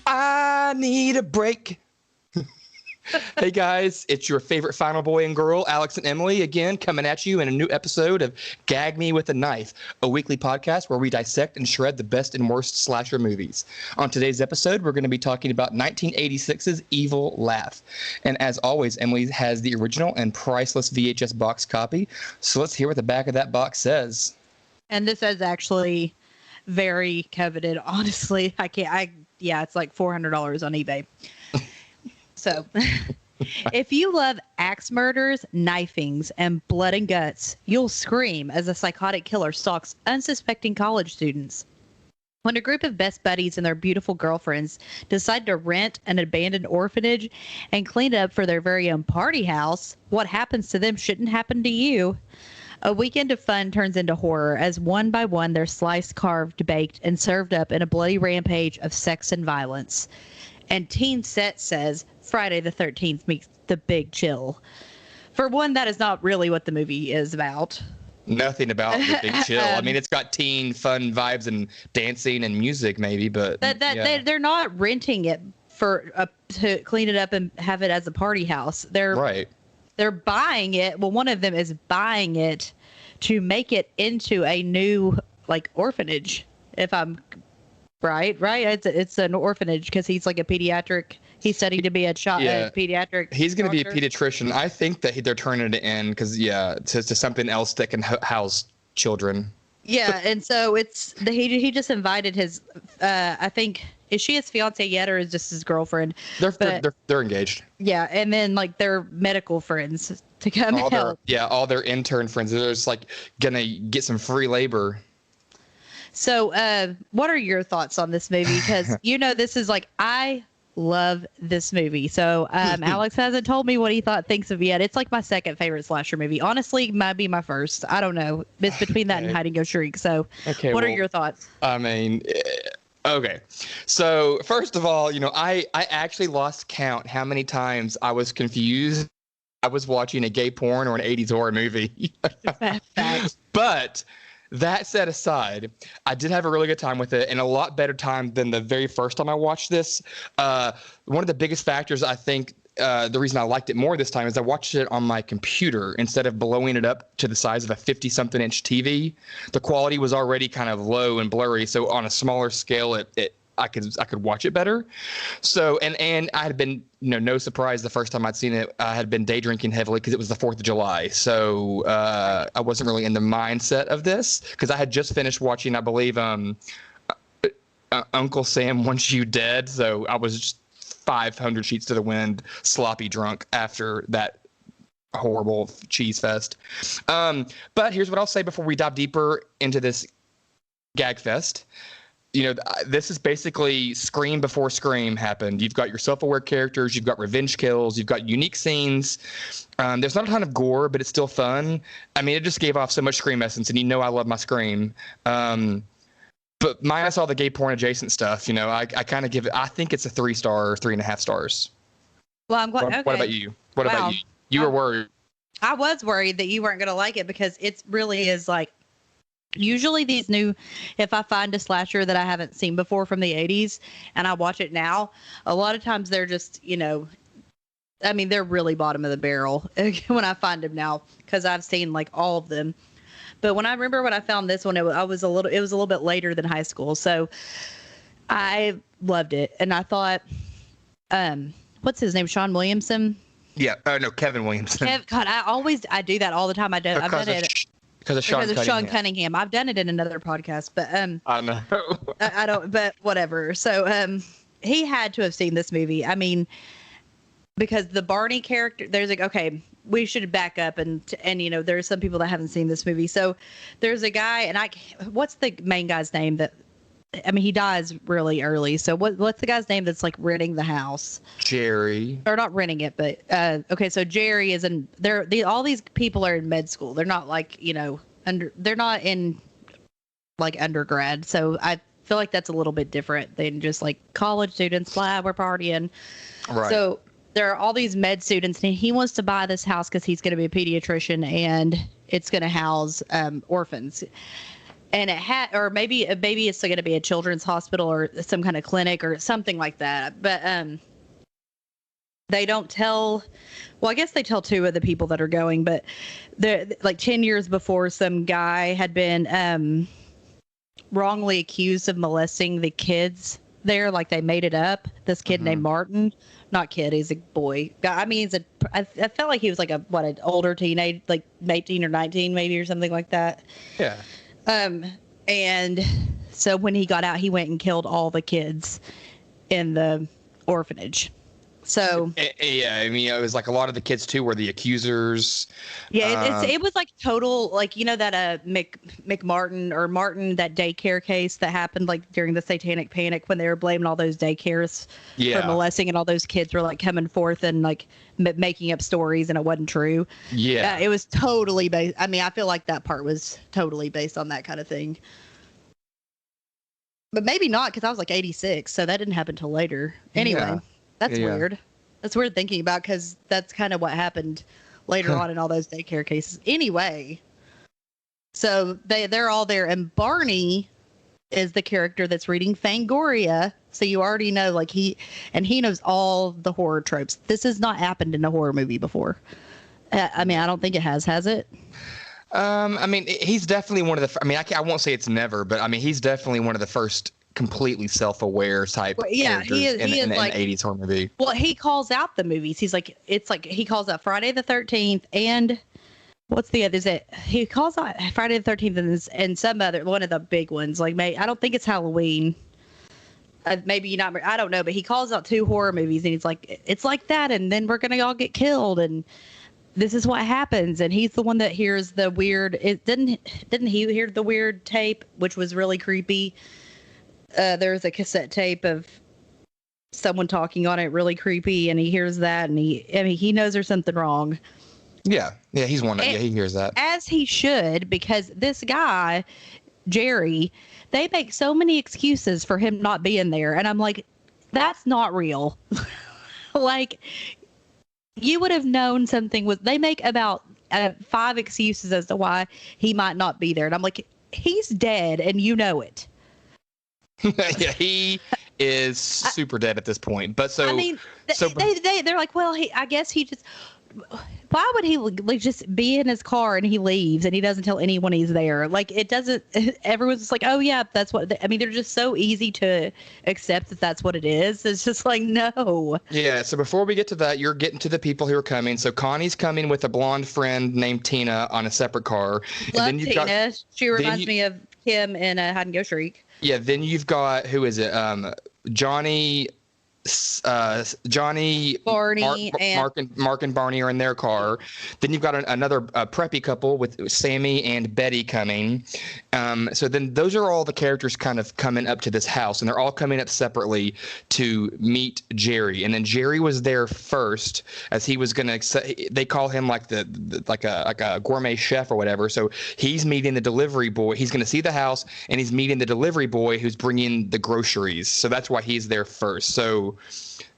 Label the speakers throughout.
Speaker 1: I need a break. Hey guys, it's your favorite final boy and girl, Alex and Emily, again coming at you in a new episode of Gag Me with a Knife, a weekly podcast where we dissect and shred the best and worst slasher movies. On today's episode, we're going to be talking about 1986's Evil Laugh. And as always, Emily has the original and priceless VHS box copy, so let's hear what the back of that box says.
Speaker 2: And this is actually very coveted, honestly. Yeah, it's like $400 on eBay. So, if you love axe murders, knifings, and blood and guts, you'll scream as a psychotic killer stalks unsuspecting college students. When a group of best buddies and their beautiful girlfriends decide to rent an abandoned orphanage and clean it up for their very own party house, what happens to them shouldn't happen to you. A weekend of fun turns into horror as one by one they're sliced, carved, baked, and served up in a bloody rampage of sex and violence. And Teen Set says Friday the 13th meets the Big Chill. For one, that is not really what the movie is about.
Speaker 1: Nothing about the Big Chill. I mean, it's got teen fun vibes and dancing and music maybe, but
Speaker 2: they're not renting it to clean it up and have it as a party house. They're buying it. Well, one of them is buying it to make it into a new orphanage. If I'm right? It's an orphanage because he's like a pediatric. He's studying to be a pediatric.
Speaker 1: He's going to be a pediatrician. I think that they're turning it in because to something else that can house children.
Speaker 2: Yeah, and so he just invited his. I think. Is she his fiance yet, or is just his girlfriend?
Speaker 1: They're engaged.
Speaker 2: Yeah, and then their medical friends to come help.
Speaker 1: All their intern friends. They're just gonna get some free labor.
Speaker 2: So, what are your thoughts on this movie? Because this is I love this movie. So, Alex hasn't told me what he thinks of it yet. It's my second favorite slasher movie. Honestly, might be my first. I don't know. It's between that and Hide and Go Shriek. So, what are your thoughts?
Speaker 1: I mean. Okay. So first of all, I actually lost count how many times I was confused. I was watching a gay porn or an 80s horror movie. But that set aside, I did have a really good time with it and a lot better time than the very first time I watched this. One of the biggest factors I think the reason I liked it more this time is I watched it on my computer instead of blowing it up to the size of a 50-something inch TV. The quality was already kind of low and blurry, so on a smaller scale, I could watch it better. So and I had been no surprise the first time I'd seen it. I had been day drinking heavily because it was the 4th of July, so I wasn't really in the mindset of this because I had just finished watching, I believe, Uncle Sam Wants You Dead. So I was just 500 sheets to the wind, sloppy drunk after that horrible cheese fest. But here's what I'll say before we dive deeper into this gag fest. This is basically Scream before Scream happened. You've got your self-aware characters, you've got revenge kills, you've got unique scenes. There's not a ton of gore, but it's still fun. I mean, it just gave off so much Scream essence, and I love my Scream. But minus all the gay porn adjacent stuff, I kind of give it. I think it's a 3-star or 3.5 stars.
Speaker 2: Well, I'm glad. Okay.
Speaker 1: What about you? What about you? You were worried.
Speaker 2: I was worried that you weren't going to like it because it really is usually these new. If I find a slasher that I haven't seen before from the 80s and I watch it now, a lot of times they're just they're really bottom of the barrel when I find them now because I've seen all of them. But when I found this one, it was a little bit later than high school. So I loved it. And I thought, what's his name? Sean Williamson?
Speaker 1: Yeah. No, Kevin Williamson.
Speaker 2: God, I do that all the time. I've done it. Because of Sean Cunningham. I've done it in another podcast, but
Speaker 1: I know.
Speaker 2: I don't, but whatever. So he had to have seen this movie. I mean, because the Barney character, there's like, okay, we should back up and you know, there's some people that haven't seen this movie. So there's a guy, and what's the main guy's name that, I mean, he dies really early. So what's the guy's name that's like renting the house?
Speaker 1: Jerry.
Speaker 2: Or not renting it, but okay. So Jerry is in there. All these people are in med school. They're not like, you know, they're not in like undergrad. So I feel like that's a little bit different than just like college students. Blah, we're partying.
Speaker 1: Right.
Speaker 2: So there are all these med students, and he wants to buy this house because he's going to be a pediatrician, and it's going to house orphans. And or maybe it's going to be a children's hospital or some kind of clinic or something like that. But they don't tell. Well, I guess they tell two of the people that are going. But like 10 years before, some guy had been wrongly accused of molesting the kids there. Like they made it up. This kid named Martin. Not kid. He's a boy. I mean, I felt like he was like an older teenage, like 18 or 19 maybe or something like that.
Speaker 1: Yeah.
Speaker 2: And so when he got out, he went and killed all the kids in the orphanage. So
Speaker 1: yeah, I mean, it was like a lot of the kids too were the accusers.
Speaker 2: Yeah, it was like total, like, you know, that McMartin or Martin, that daycare case that happened like during the Satanic Panic when they were blaming all those daycares for molesting, and all those kids were like coming forth and like making up stories, and it wasn't true.
Speaker 1: Yeah,
Speaker 2: it was totally based. I mean, I feel like that part was totally based on that kind of thing. But maybe not, because I was like 86, so that didn't happen till later. Anyway, that's weird. That's weird thinking about, because that's kind of what happened later on in all those daycare cases. Anyway, so they're all there, and Barney is the character that's reading Fangoria. So you already know, like, he knows all the horror tropes. This has not happened in a horror movie before. I mean, I don't think it has it?
Speaker 1: I mean, he's definitely one of the. I mean, I won't say it's never, but I mean, he's definitely one of the first completely self-aware type characters
Speaker 2: he is
Speaker 1: in
Speaker 2: like,
Speaker 1: an 80s horror movie.
Speaker 2: Well, he calls out the movies. He's like, it's like he calls out Friday the 13th and what's the other? Is it he calls out Friday the 13th and some other one of the big ones? Like, I don't think it's Halloween. Maybe not. I don't know, but he calls out two horror movies, and he's like, it's like that, and then we're gonna all get killed, and this is what happens. And he's the one that hears the weird. Didn't he hear the weird tape, which was really creepy? There's a cassette tape of someone talking on it, really creepy, and he hears that, and he knows there's something wrong. Yeah,
Speaker 1: he's one. Yeah, he hears that,
Speaker 2: as he should, because this guy, Jerry, they make so many excuses for him not being there, and I'm like, that's not real. Like, you would have known something was. They make about 5 excuses as to why he might not be there, and I'm like, he's dead, and you know it.
Speaker 1: Yeah, he is super dead at this point. But so,
Speaker 2: I mean, they're like, well, I guess he just. Why would he like just be in his car and he leaves and he doesn't tell anyone he's there? Like, it doesn't. Everyone's just like, oh yeah, that's what. I mean, they're just so easy to accept that that's what it is. It's just like, no.
Speaker 1: Yeah. So before we get to that, you're getting to the people who are coming. So Connie's coming with a blonde friend named Tina on a separate car.
Speaker 2: Love and then Tina. She reminds me of Kim in Hide and Go Shriek.
Speaker 1: Yeah. Then you've got, who is it? Johnny,
Speaker 2: Barney,
Speaker 1: Mark and Barney are in their car. Then you've got another preppy couple with Sammy and Betty coming. So then those are all the characters kind of coming up to this house, and they're all coming up separately to meet Jerry. And then Jerry was there first, as he was gonna. They call him like like a gourmet chef or whatever. So he's meeting the delivery boy. He's gonna see the house, and he's meeting the delivery boy who's bringing the groceries. So that's why he's there first. So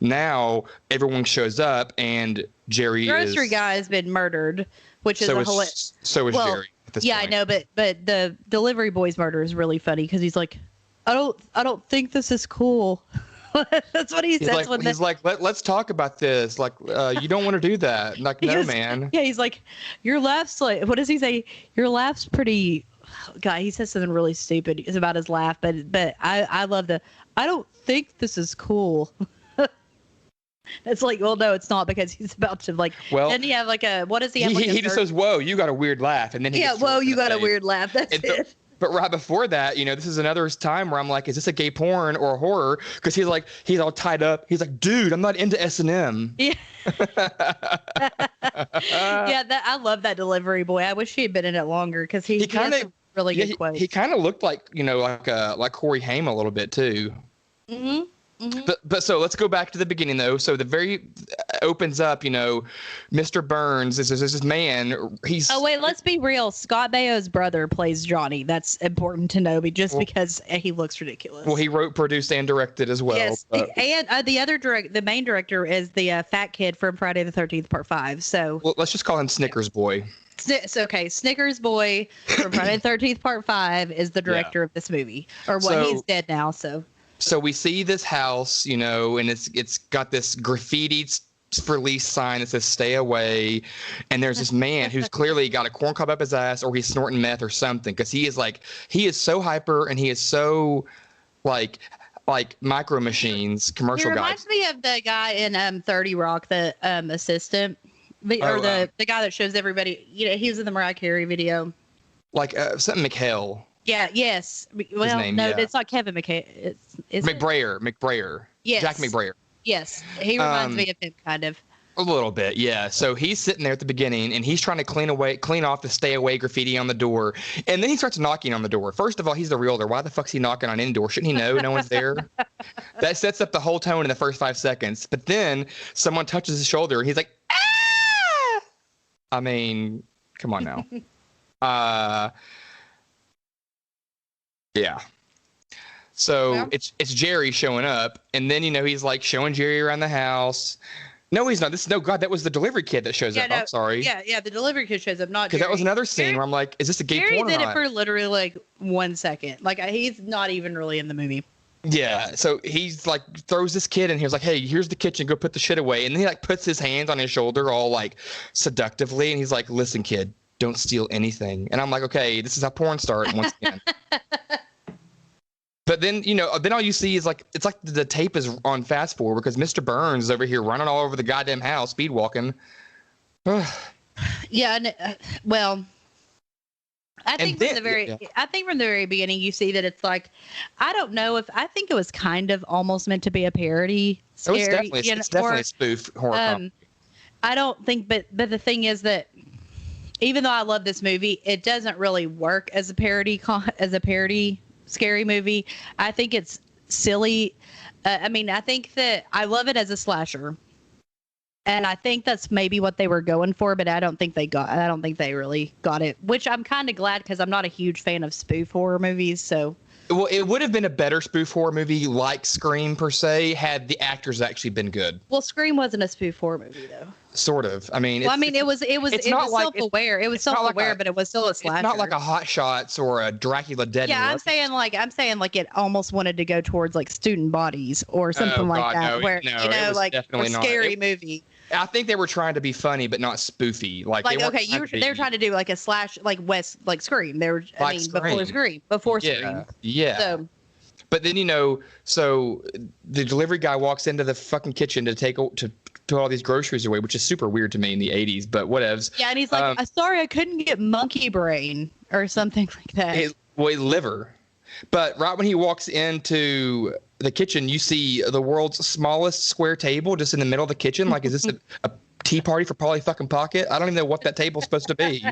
Speaker 1: now everyone shows up, and Jerry
Speaker 2: grocery guy has been murdered, which is hilarious.
Speaker 1: So is Jerry at this point.
Speaker 2: I know, but the delivery boy's murder is really funny because he's like, I don't think this is cool. That's what he says.
Speaker 1: He's like, let's talk about this. Like, you don't want to do that. Like, no, man.
Speaker 2: Yeah, he's like, your laugh's like, what does he say? Your laugh's pretty. God, he says something really stupid. It's about his laugh, but I love I don't think this is cool. It's like, well, no, it's not, because he's about to like. Well, then he have like a, what does he have?
Speaker 1: He just says, "Whoa, you got a weird laugh," and then he
Speaker 2: whoa, you got a weird laugh. That's it.
Speaker 1: But right before that, this is another time where I'm like, is this a gay porn or a horror? Because he's all tied up. He's like, dude, I'm not into S&M.
Speaker 2: Yeah. Yeah, I love that delivery boy. I wish he had been in it longer because he has some really good quotes.
Speaker 1: He kind of looked like, like Corey Haim a little bit too.
Speaker 2: Mm-hmm. Mm-hmm.
Speaker 1: But so let's go back to the beginning though. So the very opens up, Mr. Burns is this man.
Speaker 2: Oh wait, let's be real. Scott Baio's brother plays Johnny. That's important to know, because he looks ridiculous.
Speaker 1: Well, he wrote, produced, and directed as well.
Speaker 2: Yes, and the main director is the fat kid from Friday the 13th Part 5. So
Speaker 1: let's just call him Snickers Boy.
Speaker 2: Okay, Snickers Boy from Friday the 13th Part 5 is the director of this movie, or he's dead now.
Speaker 1: So we see this house, and it's got this graffiti for lease sign that says "Stay away," and there's this man who's clearly got a corn cob up his ass, or he's snorting meth or something, because he is so hyper and he is so like Micro Machines commercial guy.
Speaker 2: He reminds me of the guy in 30 Rock, the assistant, the guy that shows everybody. He was in the Mariah Carey video.
Speaker 1: Like something McHale.
Speaker 2: Yeah. Yes. Well, it's not Kevin McHale. It's
Speaker 1: McBrayer.
Speaker 2: Yes.
Speaker 1: Jack McBrayer.
Speaker 2: Yes. He reminds me of him, kind of.
Speaker 1: A little bit, yeah. So he's sitting there at the beginning, and he's trying to clean off the "Stay away" graffiti on the door, and then he starts knocking on the door. First of all, he's the realtor. Why the fuck's he knocking on any door? Shouldn't he know no one's there? That sets up the whole tone in the first 5 seconds. But then someone touches his shoulder, and he's like, "Ah!" I mean, come on now. Yeah. So it's Jerry showing up, and then he's like showing Jerry around the house. No, he's not. That was the delivery kid that shows up. I'm sorry.
Speaker 2: Yeah, the delivery kid shows up, not
Speaker 1: because that was another scene where I'm like, is this a gay porn?
Speaker 2: Jerry's in it for literally like 1 second. Like he's not even really in the movie.
Speaker 1: Yeah, so he's like throws this kid in here. He's like, hey, here's the kitchen. Go put the shit away. And then he like puts his hands on his shoulder all like seductively, and he's like, listen, kid, don't steal anything. And I'm like, okay, this is how porn starts once again. But then, then all you see is it's like the tape is on fast forward because Mr. Burns is over here running all over the goddamn house, speed walking.
Speaker 2: Yeah, I think from the very beginning you see that it's like, I don't know if I think it was kind of almost meant to be a parody.
Speaker 1: It's definitely a spoof horror comedy.
Speaker 2: I don't think, but the thing is that even though I love this movie, it doesn't really work as a parody scary movie. I think it's silly. I think that I love it as a slasher, and I think that's maybe what they were going for, but I don't think they really got it, which I'm kind of glad, because I'm not a huge fan of spoof horror movies. So
Speaker 1: well, it would have been a better spoof horror movie like Scream per se had the actors actually been good.
Speaker 2: Well, Scream wasn't a spoof horror movie though.
Speaker 1: Sort of. I mean,
Speaker 2: it was self-aware. It was self-aware, but it was still a slasher.
Speaker 1: It's not like a Hot Shots or a Dracula Dead.
Speaker 2: Yeah, I'm saying like it almost wanted to go towards like Student Bodies or something like that, or scary movie.
Speaker 1: I think they were trying to be funny, but not spoofy.
Speaker 2: They're trying to do like a slash, like Scream. They were, before Scream.
Speaker 1: Yeah. So, but then so the delivery guy walks into the fucking kitchen to put all these groceries away, which is super weird to me in the 80s, but whatevs.
Speaker 2: Yeah, and he's like, sorry, I couldn't get monkey brain or something like that.
Speaker 1: Liver. But right when he walks into the kitchen, you see the world's smallest square table just in the middle of the kitchen. Like, is this a tea party for Polly fucking Pocket? I don't even know what that table's supposed to be.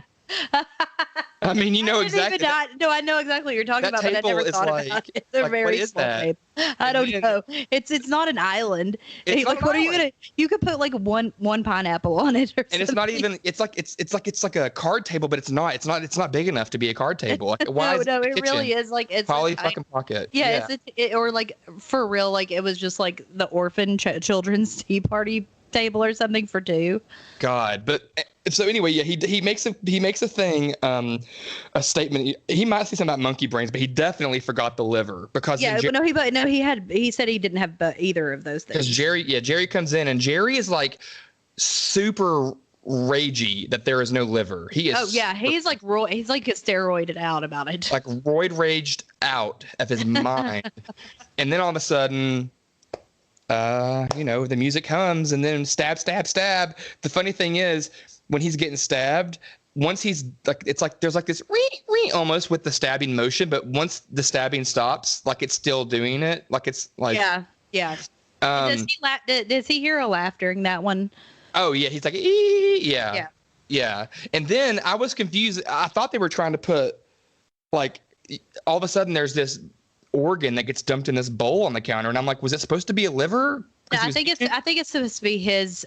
Speaker 1: I mean, exactly.
Speaker 2: I know exactly what you're talking about, but I never thought about it. It's a very small table. I don't know. It's not an island. What are you gonna? You could put like one pineapple on it, or something.
Speaker 1: It's not even. It's like a card table, but it's not big enough to be a card table. Like, why
Speaker 2: no, it really is like it's
Speaker 1: Polly fucking Pocket.
Speaker 2: Yeah, or like for real, like it was just like the orphan children's tea party table or something for two.
Speaker 1: God, but so anyway, yeah, he makes a thing, a statement. He might say something about monkey brains, but he definitely forgot the liver because
Speaker 2: he said he didn't have either of those things.
Speaker 1: Because Jerry comes in and Jerry is like super ragey that there is no liver. He is.
Speaker 2: Oh yeah, he's like steroided out about it.
Speaker 1: Like roid raged out of his mind, and then all of a sudden, the music comes and then stab, stab, stab. The funny thing is, when he's getting stabbed, once he's like, it's like there's like this funny almost with the stabbing motion, but once the stabbing stops, like it's still doing it. Like it's like
Speaker 2: yeah. Does he laugh? Does he hear a laugh during that one?
Speaker 1: Oh yeah, he's like yeah. And then I was confused. I thought they were trying to put like all of a sudden there's this organ that gets dumped in this bowl on the counter, and I'm like, was it supposed to be a liver?
Speaker 2: No, I think it's supposed to be his.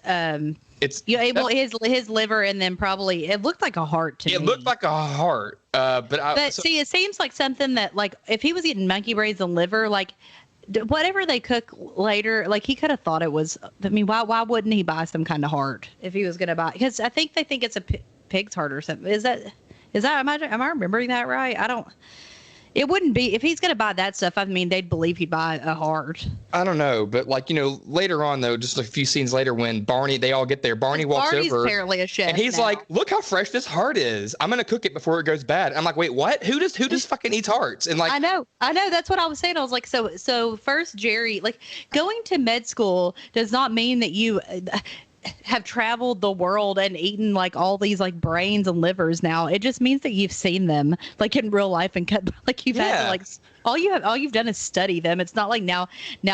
Speaker 1: It's
Speaker 2: his liver, and then probably it looked like a heart to me.
Speaker 1: It looked like a heart, but
Speaker 2: see, it seems like something that like if he was eating monkey brains and liver, like whatever they cook later, like he could have thought it was. I mean, why wouldn't he buy some kind of heart if he was going to buy? Because I think they think it's a pig's heart or something. Is that am I remembering that right? I don't. It wouldn't be if he's going to buy that stuff. I mean, they'd believe he'd buy a heart.
Speaker 1: I don't know, but like later on though, just a few scenes later when they all get there, Barney walks
Speaker 2: Barney's
Speaker 1: over,
Speaker 2: apparently a chef,
Speaker 1: and he's
Speaker 2: now.
Speaker 1: like, "Look how fresh this heart is. I'm gonna cook it before it goes bad." I'm like, "Wait, what? Who does fucking eats hearts?" And like,
Speaker 2: I know. That's what I was saying. I was like, so first, Jerry, like going to med school does not mean that you have traveled the world and eaten like all these like brains and livers. Now it just means that you've seen them like in real life and like you've had to like all you've done is study them. It's not like now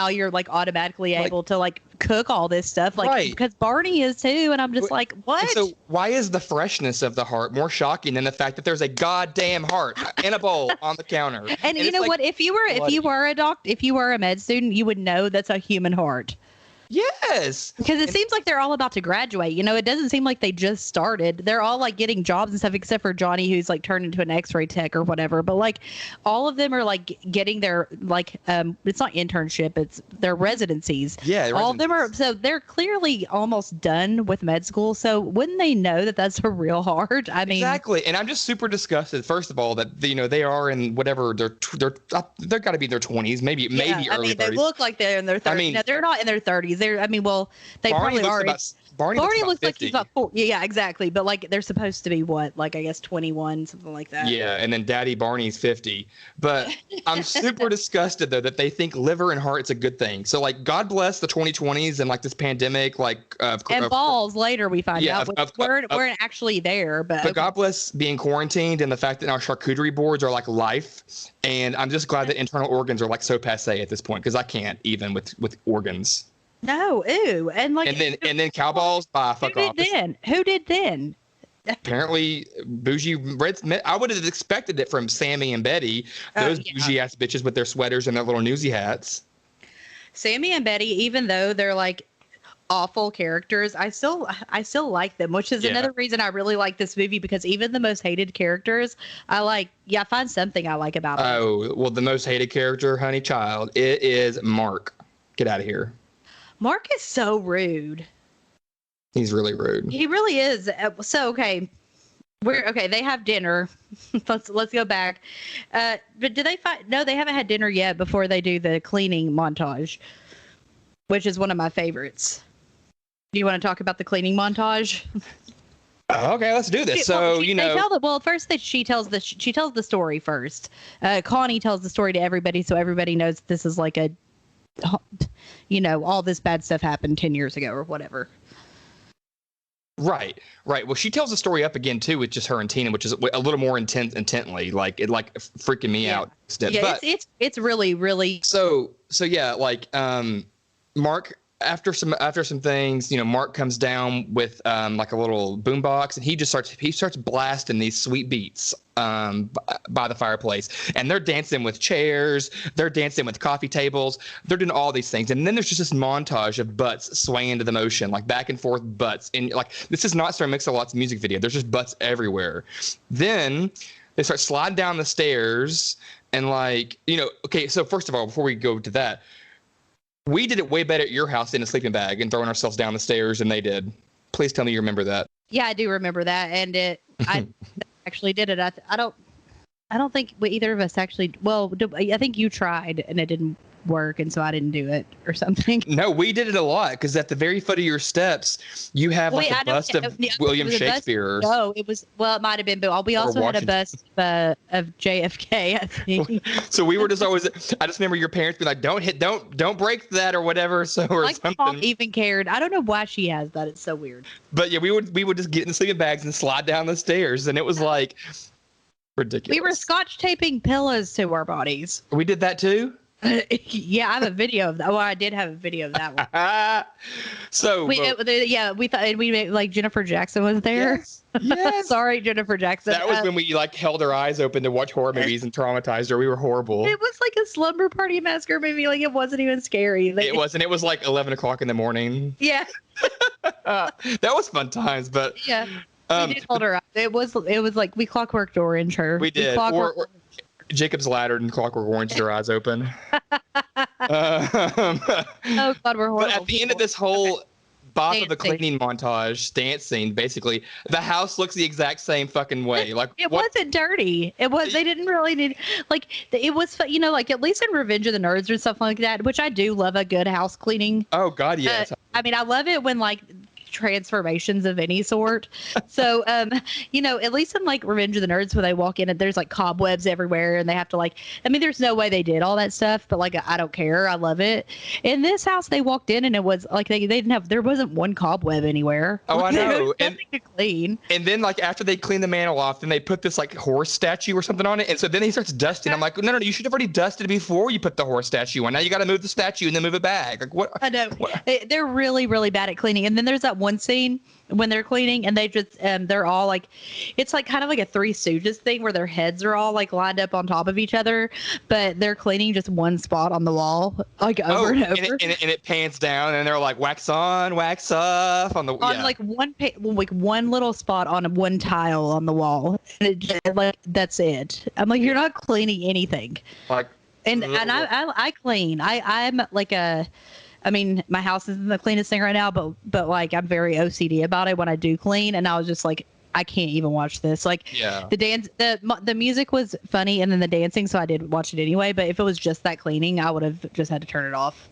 Speaker 2: you're like automatically able to like cook all this stuff like because Barney is too, and I'm just like, what?
Speaker 1: So why is the freshness of the heart more shocking than the fact that there's a goddamn heart in a bowl on the counter?
Speaker 2: And you know like, what? If you were a med student, you would know that's a human heart.
Speaker 1: Yes.
Speaker 2: Because it seems like they're all about to graduate. It doesn't seem like they just started. They're all like getting jobs and stuff, except for Johnny, who's like turned into an X-ray tech or whatever. But like all of them are like getting their like it's not internship, it's their residencies.
Speaker 1: Yeah.
Speaker 2: All of them are. So they're clearly almost done with med school. So wouldn't they know that that's a real heart? I mean,
Speaker 1: exactly. And I'm just super disgusted. First of all, that they are in whatever they're got to be in their 20s, maybe early 30s.
Speaker 2: They look like they're in their 30s. I mean, no, they're not in their 30s. They
Speaker 1: Barney
Speaker 2: probably are.
Speaker 1: Barney looks
Speaker 2: like he's about 40. Yeah, exactly. But like they're supposed to be what? Like I guess 21, something like that.
Speaker 1: Yeah, and then Daddy Barney's 50. But I'm super disgusted though that they think liver and heart's a good thing. So like, God bless the 2020s and like this pandemic, like
Speaker 2: and balls. Later we find out we're actually there, but
Speaker 1: God bless being quarantined and the fact that our charcuterie boards are like life. And I'm just glad that internal organs are like so passe at this point because I can't even with organs.
Speaker 2: No, ew, and like
Speaker 1: and then cow balls. Fuck off.
Speaker 2: Who did then?
Speaker 1: Apparently, bougie Red Smith. I would have expected it from Sammy and Betty, those bougie ass bitches with their sweaters and their little newsy hats.
Speaker 2: Sammy and Betty, even though they're like awful characters, I still like them, which is another reason I really like this movie because even the most hated characters, I find something I like about them.
Speaker 1: Oh well, the most hated character, honey child, it is Mark. Get out of here.
Speaker 2: Mark is so rude.
Speaker 1: He's really rude.
Speaker 2: He really is. So okay, they have dinner. let's go back. But do they find? No, they haven't had dinner yet. Before they do the cleaning montage, which is one of my favorites. Do you want to talk about the cleaning montage?
Speaker 1: Okay, let's do this.
Speaker 2: She tells the story first. Connie tells the story to everybody, so everybody knows this is like all this bad stuff happened 10 years ago or whatever.
Speaker 1: Right. Well, she tells the story up again too with just her and Tina, which is a little more intently, like it like freaking me out.
Speaker 2: Yeah, but it's really, really.
Speaker 1: So yeah, like Mark. After some things, Mark comes down with like a little boombox, and he starts blasting these sweet beats by the fireplace, and they're dancing with chairs, they're dancing with coffee tables, they're doing all these things, and then there's just this montage of butts swaying to the motion, like back and forth butts, and like this is not Sir Mix-a-Lot's music video. There's just butts everywhere. Then they start sliding down the stairs, and like okay. So first of all, before we go to that. We did it way better at your house in a sleeping bag and throwing ourselves down the stairs than they did. Please tell me you remember that.
Speaker 2: Yeah, I do remember that, and I actually did it. I don't think either of us actually. Well, I think you tried and it didn't work, and so I didn't do it or something.
Speaker 1: No, we did it a lot because at the very foot of your steps, you have a bust of William Shakespeare.
Speaker 2: No, it might have been, but we also had a bust of JFK, I think.
Speaker 1: So we were just always. I just remember your parents being like, "Don't break that" or whatever. So or
Speaker 2: like
Speaker 1: something.
Speaker 2: Mom even cared. I don't know why she has that. It's so weird.
Speaker 1: But yeah, we would just get in the sleeping bags and slide down the stairs, and it was like. Ridiculous.
Speaker 2: We were scotch taping pillows to our bodies.
Speaker 1: We did that too?
Speaker 2: Yeah, I have a video of that. Well, I did have a video of that one.
Speaker 1: So
Speaker 2: We thought we made, like Jennifer Jackson was there.
Speaker 1: Yes.
Speaker 2: Sorry, Jennifer Jackson.
Speaker 1: That was when we like held our eyes open to watch horror movies and traumatized her. We were horrible.
Speaker 2: It was like a slumber party massacre movie. Like it wasn't even scary. Like,
Speaker 1: It wasn't. It was like 11 o'clock in the morning.
Speaker 2: Yeah.
Speaker 1: That was fun times, but
Speaker 2: Yeah. We did hold her up. It was like we clockworked orange her.
Speaker 1: we did. Or Jacob's Ladder and Clockwork Orange, their eyes open.
Speaker 2: Oh God, we're horrible.
Speaker 1: But at the end of this whole Bob of the
Speaker 2: Dancing.
Speaker 1: cleaning montage dance scene, basically, the house looks the exact same fucking way. Like
Speaker 2: it
Speaker 1: what?
Speaker 2: wasn't dirty. It was. They didn't really need like it was. Like at least in Revenge of the Nerds or stuff like that, which I do love a good house cleaning.
Speaker 1: Oh God, yes.
Speaker 2: I mean, I love it when like transformations of any sort. So, at least in like Revenge of the Nerds, when they walk in and there's like cobwebs everywhere and they have to like, I mean, there's no way they did all that stuff, but like, I don't care. I love it. In this house, they walked in and it was like, they didn't have, there wasn't one cobweb anywhere.
Speaker 1: Oh, I
Speaker 2: There
Speaker 1: know.
Speaker 2: was nothing to clean.
Speaker 1: And then like after they clean the mantle off, then they put this like horse statue or something on it. And so then he starts dusting. I'm like, no, you should have already dusted before you put the horse statue on. Now you got to move the statue and then move it back. Like what?
Speaker 2: I know.
Speaker 1: What?
Speaker 2: They're really, really bad at cleaning. And then there's that one scene when they're cleaning and they just, they're all like, it's like kind of like a Three Stooges thing where their heads are all like lined up on top of each other, but they're cleaning just one spot on the wall, like over and over.
Speaker 1: And it pans down and they're like wax on, wax off on the
Speaker 2: Like one little spot on one tile on the wall. And it just, like, that's it. I'm like, you're not cleaning anything.
Speaker 1: Like,
Speaker 2: And I clean. I'm like I mean, my house isn't the cleanest thing right now, but like I'm very OCD about it when I do clean. And I was just like, I can't even watch this. Like the music was funny and then the dancing, so I did watch it anyway. But if it was just that cleaning, I would have just had to turn it off.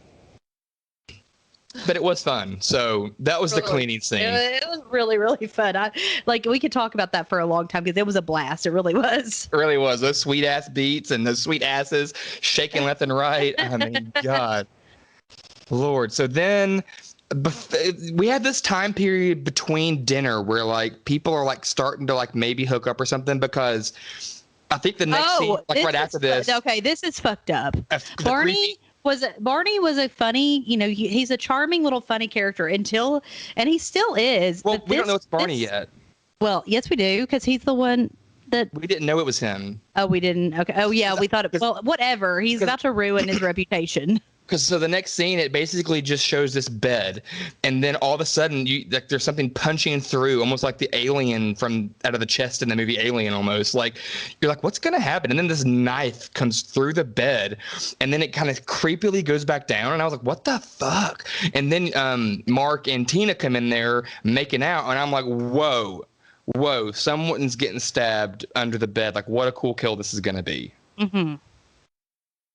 Speaker 1: But it was fun. So that was the cleaning scene.
Speaker 2: It was really, really fun. We could talk about that for a long time because it was a blast. It really was.
Speaker 1: It really was. Those sweet ass beats and those sweet asses shaking left and right. I mean, God. Lord. So then we had this time period between dinner where like people are like starting to like maybe hook up or something, because I think the next scene, like right after this.
Speaker 2: Okay, this is fucked up. Barney was a funny, he's a charming little funny character and he still is.
Speaker 1: Well, we don't know it's Barney yet.
Speaker 2: Well, yes, we do, because he's the one that
Speaker 1: we didn't know it was him.
Speaker 2: Oh, we didn't. Okay. Oh, yeah, we thought it. Well, whatever. He's about to ruin his reputation.
Speaker 1: Because so the next scene, it basically just shows this bed, and then all of a sudden, there's something punching through, almost like the alien from out of the chest in the movie Alien. Almost like you're like, what's gonna happen? And then this knife comes through the bed, and then it kind of creepily goes back down. And I was like, what the fuck? And then Mark and Tina come in there making out, and I'm like, whoa, someone's getting stabbed under the bed. Like, what a cool kill this is gonna be.
Speaker 2: Mm-hmm.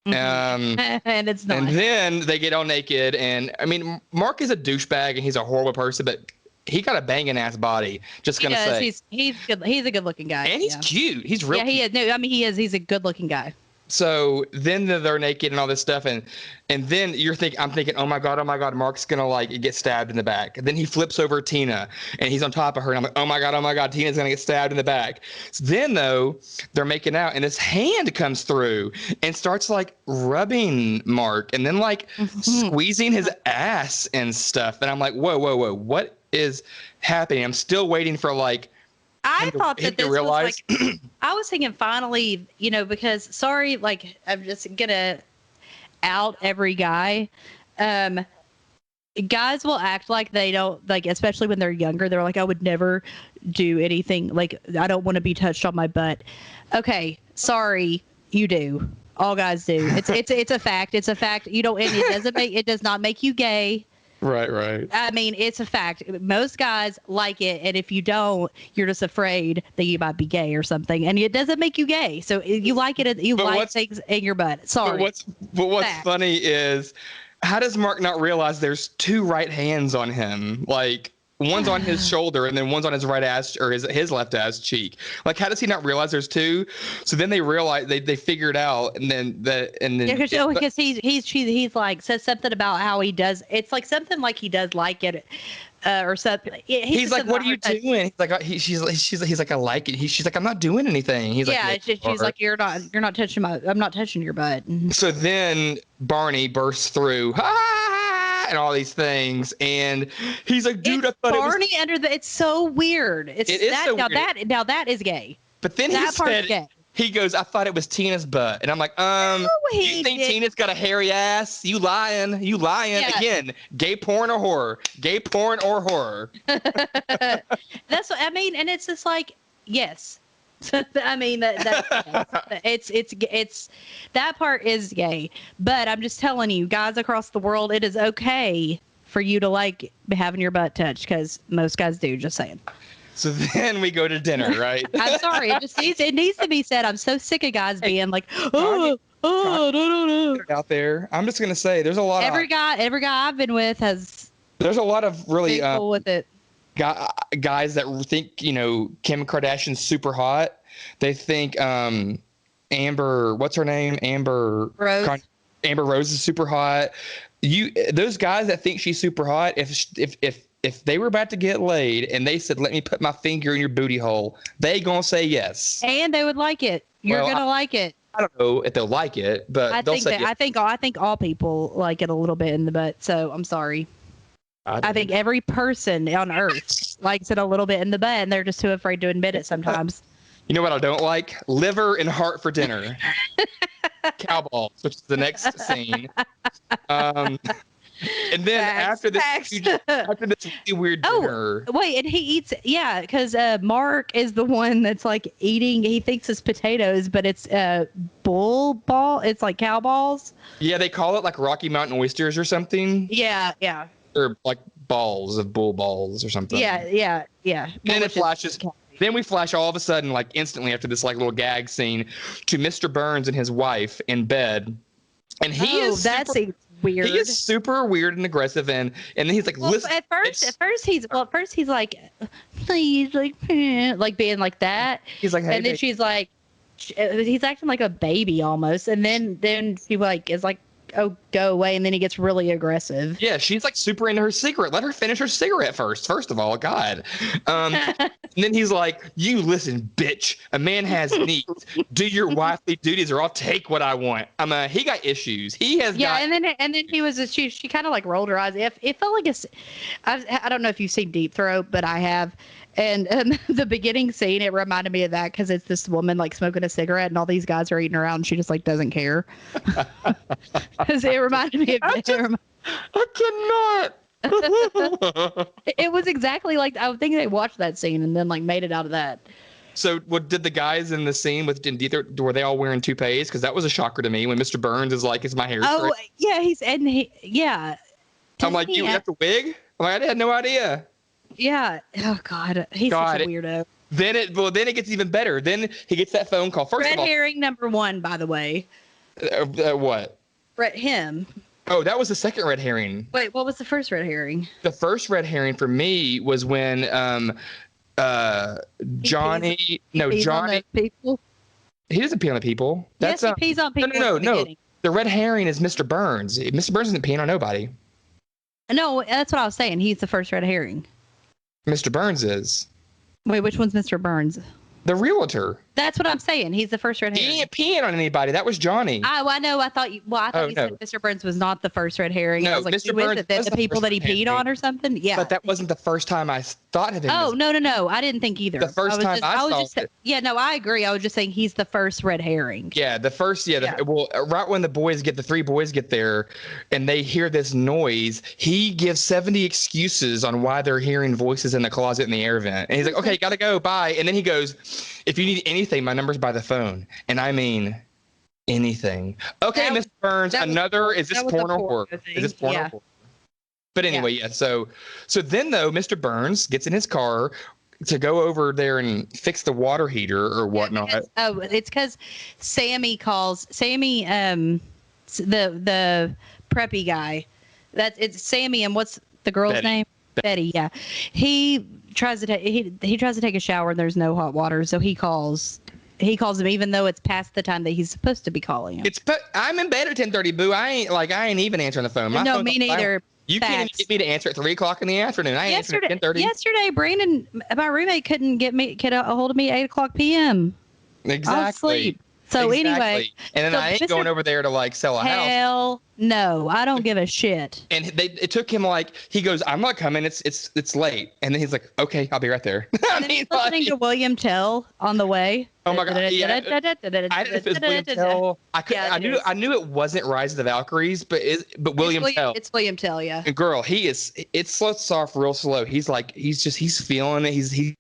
Speaker 2: And it's not.
Speaker 1: And then they get all naked, and I mean, Mark is a douchebag and he's a horrible person, but he got a banging ass body. Just gonna say,
Speaker 2: he's good. He's a good looking guy,
Speaker 1: and he's cute. He's real.
Speaker 2: Yeah, he is. No, I mean he is. He's a good looking guy.
Speaker 1: So then they're naked and all this stuff, and then I'm thinking, oh my god, Mark's gonna like get stabbed in the back. And then he flips over Tina, and he's on top of her, and I'm like, oh my god, Tina's gonna get stabbed in the back. So then though, they're making out, and his hand comes through and starts like rubbing Mark, and then like squeezing his ass and stuff. And I'm like, whoa, what is happening? I'm still waiting for like.
Speaker 2: I thought that this was like, I was thinking finally, because sorry, like I'm just gonna out every guy. Guys will act like they don't, like, especially when they're younger. They're like, I would never do anything. Like, I don't want to be touched on my butt. Okay, sorry, you do. All guys do. It's a fact. It's a fact. It does not make you gay.
Speaker 1: Right.
Speaker 2: I mean, it's a fact. Most guys like it, and if you don't, you're just afraid that you might be gay or something, and it doesn't make you gay. So you like it. You like things in your butt. Sorry.
Speaker 1: But what's funny is, how does Mark not realize there's two right hands on him? Like, one's on his shoulder and then one's on his right ass or his left ass cheek. Like, how does he not realize there's two? So then they realize they figure it out, and then because
Speaker 2: he's like says something about how he does. It's like something like he does like it. or something.
Speaker 1: He's like, "What are you doing?" He's like, he's like, "I like it." She's like, "I'm not doing anything." He's like,
Speaker 2: yeah, she's like, "You're not touching I'm not touching your butt."
Speaker 1: So then Barney bursts through, and all these things, and he's like, "Dude,
Speaker 2: it's
Speaker 1: I thought
Speaker 2: Barney under the. It's so weird. It is that so weird. Now that is gay.
Speaker 1: But then he said, gay. He goes, "I thought it was Tina's butt," and I'm like, you think Tina's got a hairy ass? You lying? Yeah. Again, gay porn or horror? Gay porn or horror?
Speaker 2: That's what I mean, and it's just like, yes. I mean it's that part is gay, but I'm just telling you, guys across the world, it is okay for you to like having your butt touched because most guys do. Just saying. So
Speaker 1: then we go to dinner, right?
Speaker 2: I'm sorry, it needs to be said. I'm so sick of guys being like, no.
Speaker 1: Out there, I'm just gonna say, there's a lot.
Speaker 2: Every guy I've been with has.
Speaker 1: There's a lot of really
Speaker 2: cool with it.
Speaker 1: Guys that think, Kim Kardashian's super hot. They think Amber, what's her name? Amber
Speaker 2: Rose.
Speaker 1: Amber Rose is super hot. Those guys that think she's super hot, if they were about to get laid and they said, "Let me put my finger in your booty hole," they gonna say yes.
Speaker 2: And they would like it. You're gonna like it.
Speaker 1: I don't know if they'll like it, but
Speaker 2: I think all people like it a little bit in the butt. So I'm sorry. I think every person on earth likes it a little bit in the butt, and they're just too afraid to admit it sometimes.
Speaker 1: You know what I don't like? Liver and heart for dinner. Cow balls, which is the next scene. And then after this really weird dinner.
Speaker 2: Oh, wait, and he eats, because Mark is the one that's like eating, he thinks it's potatoes, but it's bull ball. It's like cow balls.
Speaker 1: Yeah, they call it like Rocky Mountain oysters or something.
Speaker 2: Yeah.
Speaker 1: Or like balls of bull balls or something.
Speaker 2: Yeah.
Speaker 1: Then it flashes. Then we flash all of a sudden, like instantly after this like little gag scene, to Mr. Burns and his wife in bed, and
Speaker 2: that seems weird.
Speaker 1: He is super weird and aggressive, and then he's like, "Listen." At
Speaker 2: first he's like, "Please," like being like that.
Speaker 1: He's like, "Hey,"
Speaker 2: and then she's like, he's acting like a baby almost, and then she like is like, "Oh, go away," and then he gets really aggressive.
Speaker 1: Yeah, she's like super into her cigarette. Let her finish her cigarette first of all. God. And then he's like, "You listen, bitch. A man has needs. Do your wifely duties or I'll take what I want." He got issues. He has
Speaker 2: and then he was she kind of like rolled her eyes. It felt like I don't know if you've seen Deep Throat, but I have. And the beginning scene, it reminded me of that because it's this woman like smoking a cigarette and all these guys are eating around and she just like doesn't care. Because it reminded me of
Speaker 1: I cannot.
Speaker 2: It was exactly like, I would think they watched that scene and then like made it out of that.
Speaker 1: So what did the guys in the scene with Deep Throat, were they all wearing toupees? Because that was a shocker to me when Mr. Burns is like, "Is my hair straight?"
Speaker 2: Oh, yeah.
Speaker 1: I'm like, "You got the wig?" I'm like, "I had no idea."
Speaker 2: Yeah. Oh God, he's such a weirdo.
Speaker 1: Then it gets even better. Then he gets that phone call. First of all,
Speaker 2: red herring number 1, by the way.
Speaker 1: What?
Speaker 2: Him.
Speaker 1: Oh, that was the second red herring.
Speaker 2: Wait, what was the first red herring?
Speaker 1: The first red herring for me was when Johnny.
Speaker 2: People.
Speaker 1: He doesn't pee on the people.
Speaker 2: Yes, he pees on people.
Speaker 1: No. The red herring is Mr. Burns. Mr. Burns isn't peeing on nobody.
Speaker 2: No, that's what I was saying. He's the first red herring.
Speaker 1: Mr. Burns is.
Speaker 2: Wait, which one's Mr. Burns?
Speaker 1: The realtor.
Speaker 2: That's what I'm saying. He's the first red herring.
Speaker 1: He ain't peeing on anybody. That was Johnny.
Speaker 2: I know. I thought you said Mr. Burns was not the first red herring.
Speaker 1: No,
Speaker 2: I was like,
Speaker 1: Mr. Burns
Speaker 2: is it? The people that he peed on or something? Yeah.
Speaker 1: But that wasn't the first time I thought of him.
Speaker 2: Oh, no. I didn't think either.
Speaker 1: The first time I saw it.
Speaker 2: Yeah, no, I agree. I was just saying he's the first red herring.
Speaker 1: Yeah, the first, well, right when the three boys get there and they hear this noise, he gives 70 excuses on why they're hearing voices in the closet in the air vent. And he's like, "Okay, gotta go, bye." And then he goes, "If you need anything, my number's by the phone." And I mean anything. Okay, Mr. Burns, is this porn or horror? Is this porn or horror? But anyway, yeah. So then though, Mr. Burns gets in his car to go over there and fix the water heater or whatnot.
Speaker 2: It's because Sammy calls the preppy guy. It's Sammy, and what's the girl's name? Betty. Yeah, he tries to take a shower and there's no hot water, so he calls him even though it's past the time that he's supposed to be calling him.
Speaker 1: I'm in bed at 10:30, boo. I ain't even answering the phone.
Speaker 2: No, me neither.
Speaker 1: You can't even get me to answer at 3 o'clock in the afternoon. I answered at 10:30.
Speaker 2: Yesterday, Brandon, my roommate, couldn't get a hold of me at 8 o'clock p.m.
Speaker 1: Exactly.
Speaker 2: I was asleep. So anyway,
Speaker 1: and then I ain't going over there to like sell a house.
Speaker 2: Hell no, I don't give a shit.
Speaker 1: And it took him like, he goes, I'm not coming. It's late. And then he's like, okay, I'll be right there.
Speaker 2: I mean, listening to William Tell on the way.
Speaker 1: Oh my god! Yeah. I didn't know if it was William Tell. I knew it wasn't Rise of the Valkyries, but William Tell.
Speaker 2: It's William Tell, yeah.
Speaker 1: And girl, it starts off real slow. He's feeling it. He's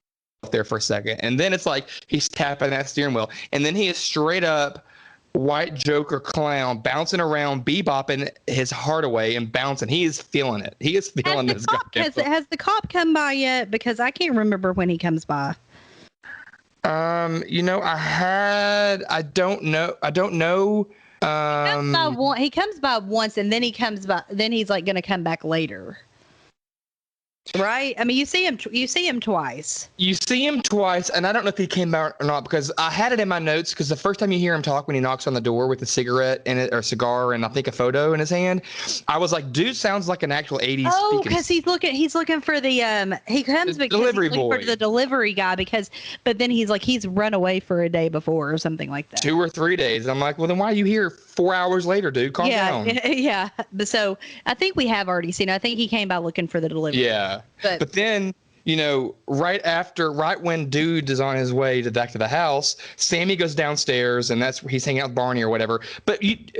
Speaker 1: there for a second, and then it's like he's tapping that steering wheel, and then he is straight up white Joker clown bouncing around, bebopping his heart away and bouncing. He is feeling it. He is feeling this.
Speaker 2: Has the cop come by yet? Because I can't remember when he comes by.
Speaker 1: I don't know.
Speaker 2: He comes by once, and then he's like going to come back later. Right? I mean, you see him twice.
Speaker 1: You see him twice, and I don't know if he came out or not, because I had it in my notes, because the first time you hear him talk when he knocks on the door with a cigarette in it, or cigar, and I think a photo in his hand, I was like, dude sounds like an actual 80s.
Speaker 2: Oh, because he's looking for the he comes because
Speaker 1: delivery
Speaker 2: he's looking for the delivery guy, but then he's run away for a day before or something like that.
Speaker 1: 2 or 3 days. I'm like, well, then why are you here 4 hours later, dude? Calm down.
Speaker 2: Yeah. So I think we have already seen. I think he came by looking for the delivery.
Speaker 1: Yeah. But then, right when dude is on his way back to the house, Sammy goes downstairs, and that's where he's hanging out with Barney or whatever. But
Speaker 2: wait,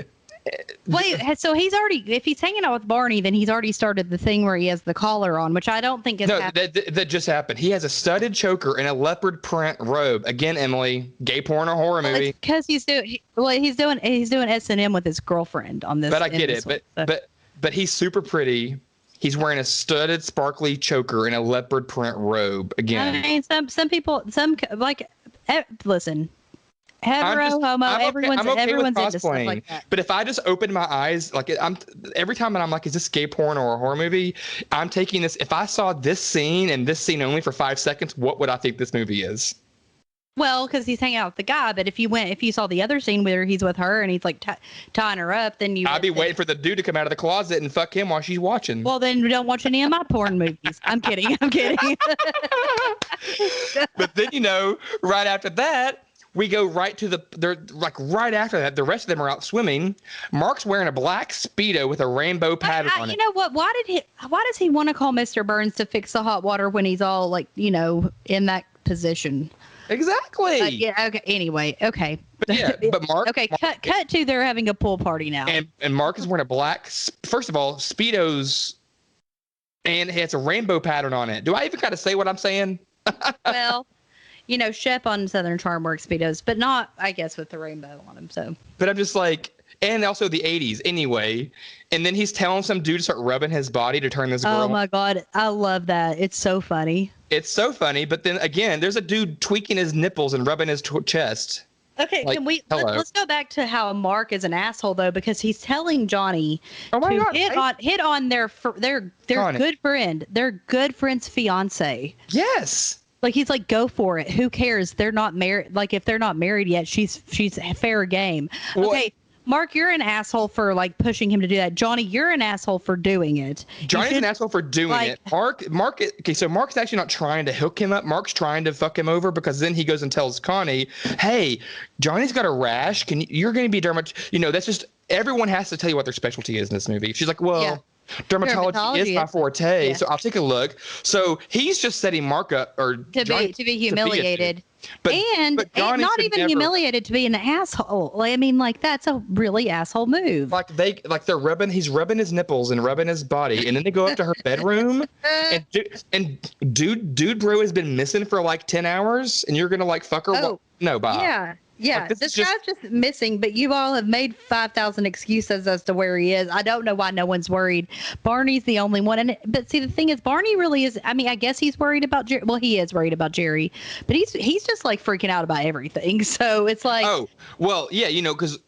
Speaker 2: so if he's hanging out with Barney, then he's already started the thing where he has the collar on, which I don't think is
Speaker 1: that just happened. He has a studded choker and a leopard print robe. Again, Emily, gay porn or horror movie.
Speaker 2: Because he's doing S&M with his girlfriend on this.
Speaker 1: But I get it. But he's super pretty. He's wearing a studded, sparkly choker and a leopard print robe. Again,
Speaker 2: I mean, some people, listen, homo, everyone's into stuff like that.
Speaker 1: But if I just open my eyes, every time I'm like, is this gay porn or a horror movie? I'm taking this. If I saw this scene and this scene only for 5 seconds, what would I think this movie is?
Speaker 2: Well, because he's hanging out with the guy, but if you saw the other scene where he's with her and he's like tying her up, then
Speaker 1: I'd be waiting for the dude to come out of the closet and fuck him while she's watching.
Speaker 2: Well, then don't watch any of my porn movies. I'm kidding.
Speaker 1: But then, right after that, we go right to right after that, the rest of them are out swimming. Mark's wearing a black Speedo with a rainbow pattern on it.
Speaker 2: You know what? Why does he want to call Mr. Burns to fix the hot water when he's all in that position?
Speaker 1: Exactly.
Speaker 2: Okay. Anyway. Okay.
Speaker 1: But Mark.
Speaker 2: Okay. Cut to they're having a pool party now.
Speaker 1: And Mark is wearing a black. First of all, Speedos, and it has a rainbow pattern on it. Do I even gotta say what I'm saying?
Speaker 2: Well, Shep on Southern Charm wears Speedos, but not, I guess, with the rainbow on them. So.
Speaker 1: But I'm just like. And also the 80s anyway. And then he's telling some dude to start rubbing his body to turn this girl.
Speaker 2: Oh my God. I love that. It's so funny.
Speaker 1: It's so funny. But then again, there's a dude tweaking his nipples and rubbing his chest.
Speaker 2: Okay. Let's go back to how Mark is an asshole though, because he's telling Johnny to hit on their good friend, their good friend's fiance.
Speaker 1: Yes.
Speaker 2: Like he's like, go for it. Who cares? They're not married. Like if they're not married yet, she's fair game.
Speaker 1: Well,
Speaker 2: okay. Mark, you're an asshole for pushing him to do that. Johnny, you're an asshole for doing it.
Speaker 1: Johnny's an asshole for doing it. Mark. Okay, so Mark's actually not trying to hook him up. Mark's trying to fuck him over, because then he goes and tells Connie, "Hey, Johnny's got a rash. You're going to be that's just everyone has to tell you what their specialty is in this movie." She's like, "Well." Yeah. Dermatology is my forte, so I'll take a look. So he's just setting Mark up, or
Speaker 2: to be humiliated,
Speaker 1: but
Speaker 2: not even humiliated, to be an asshole. I mean, that's a really asshole move.
Speaker 1: He's rubbing his nipples and rubbing his body, and then they go up to her bedroom, and dude bro has been missing for 10 hours, and you're gonna fuck her.
Speaker 2: Oh,
Speaker 1: no, Bob.
Speaker 2: Yeah, this guy's just missing, but you all have made 5,000 excuses as to where he is. I don't know why no one's worried. Barney's the only one. But see, the thing is, Barney really is. I mean, I guess he's worried about Jerry. Well, he is worried about Jerry, but he's just freaking out about everything. So it's like.
Speaker 1: Oh, well, yeah, because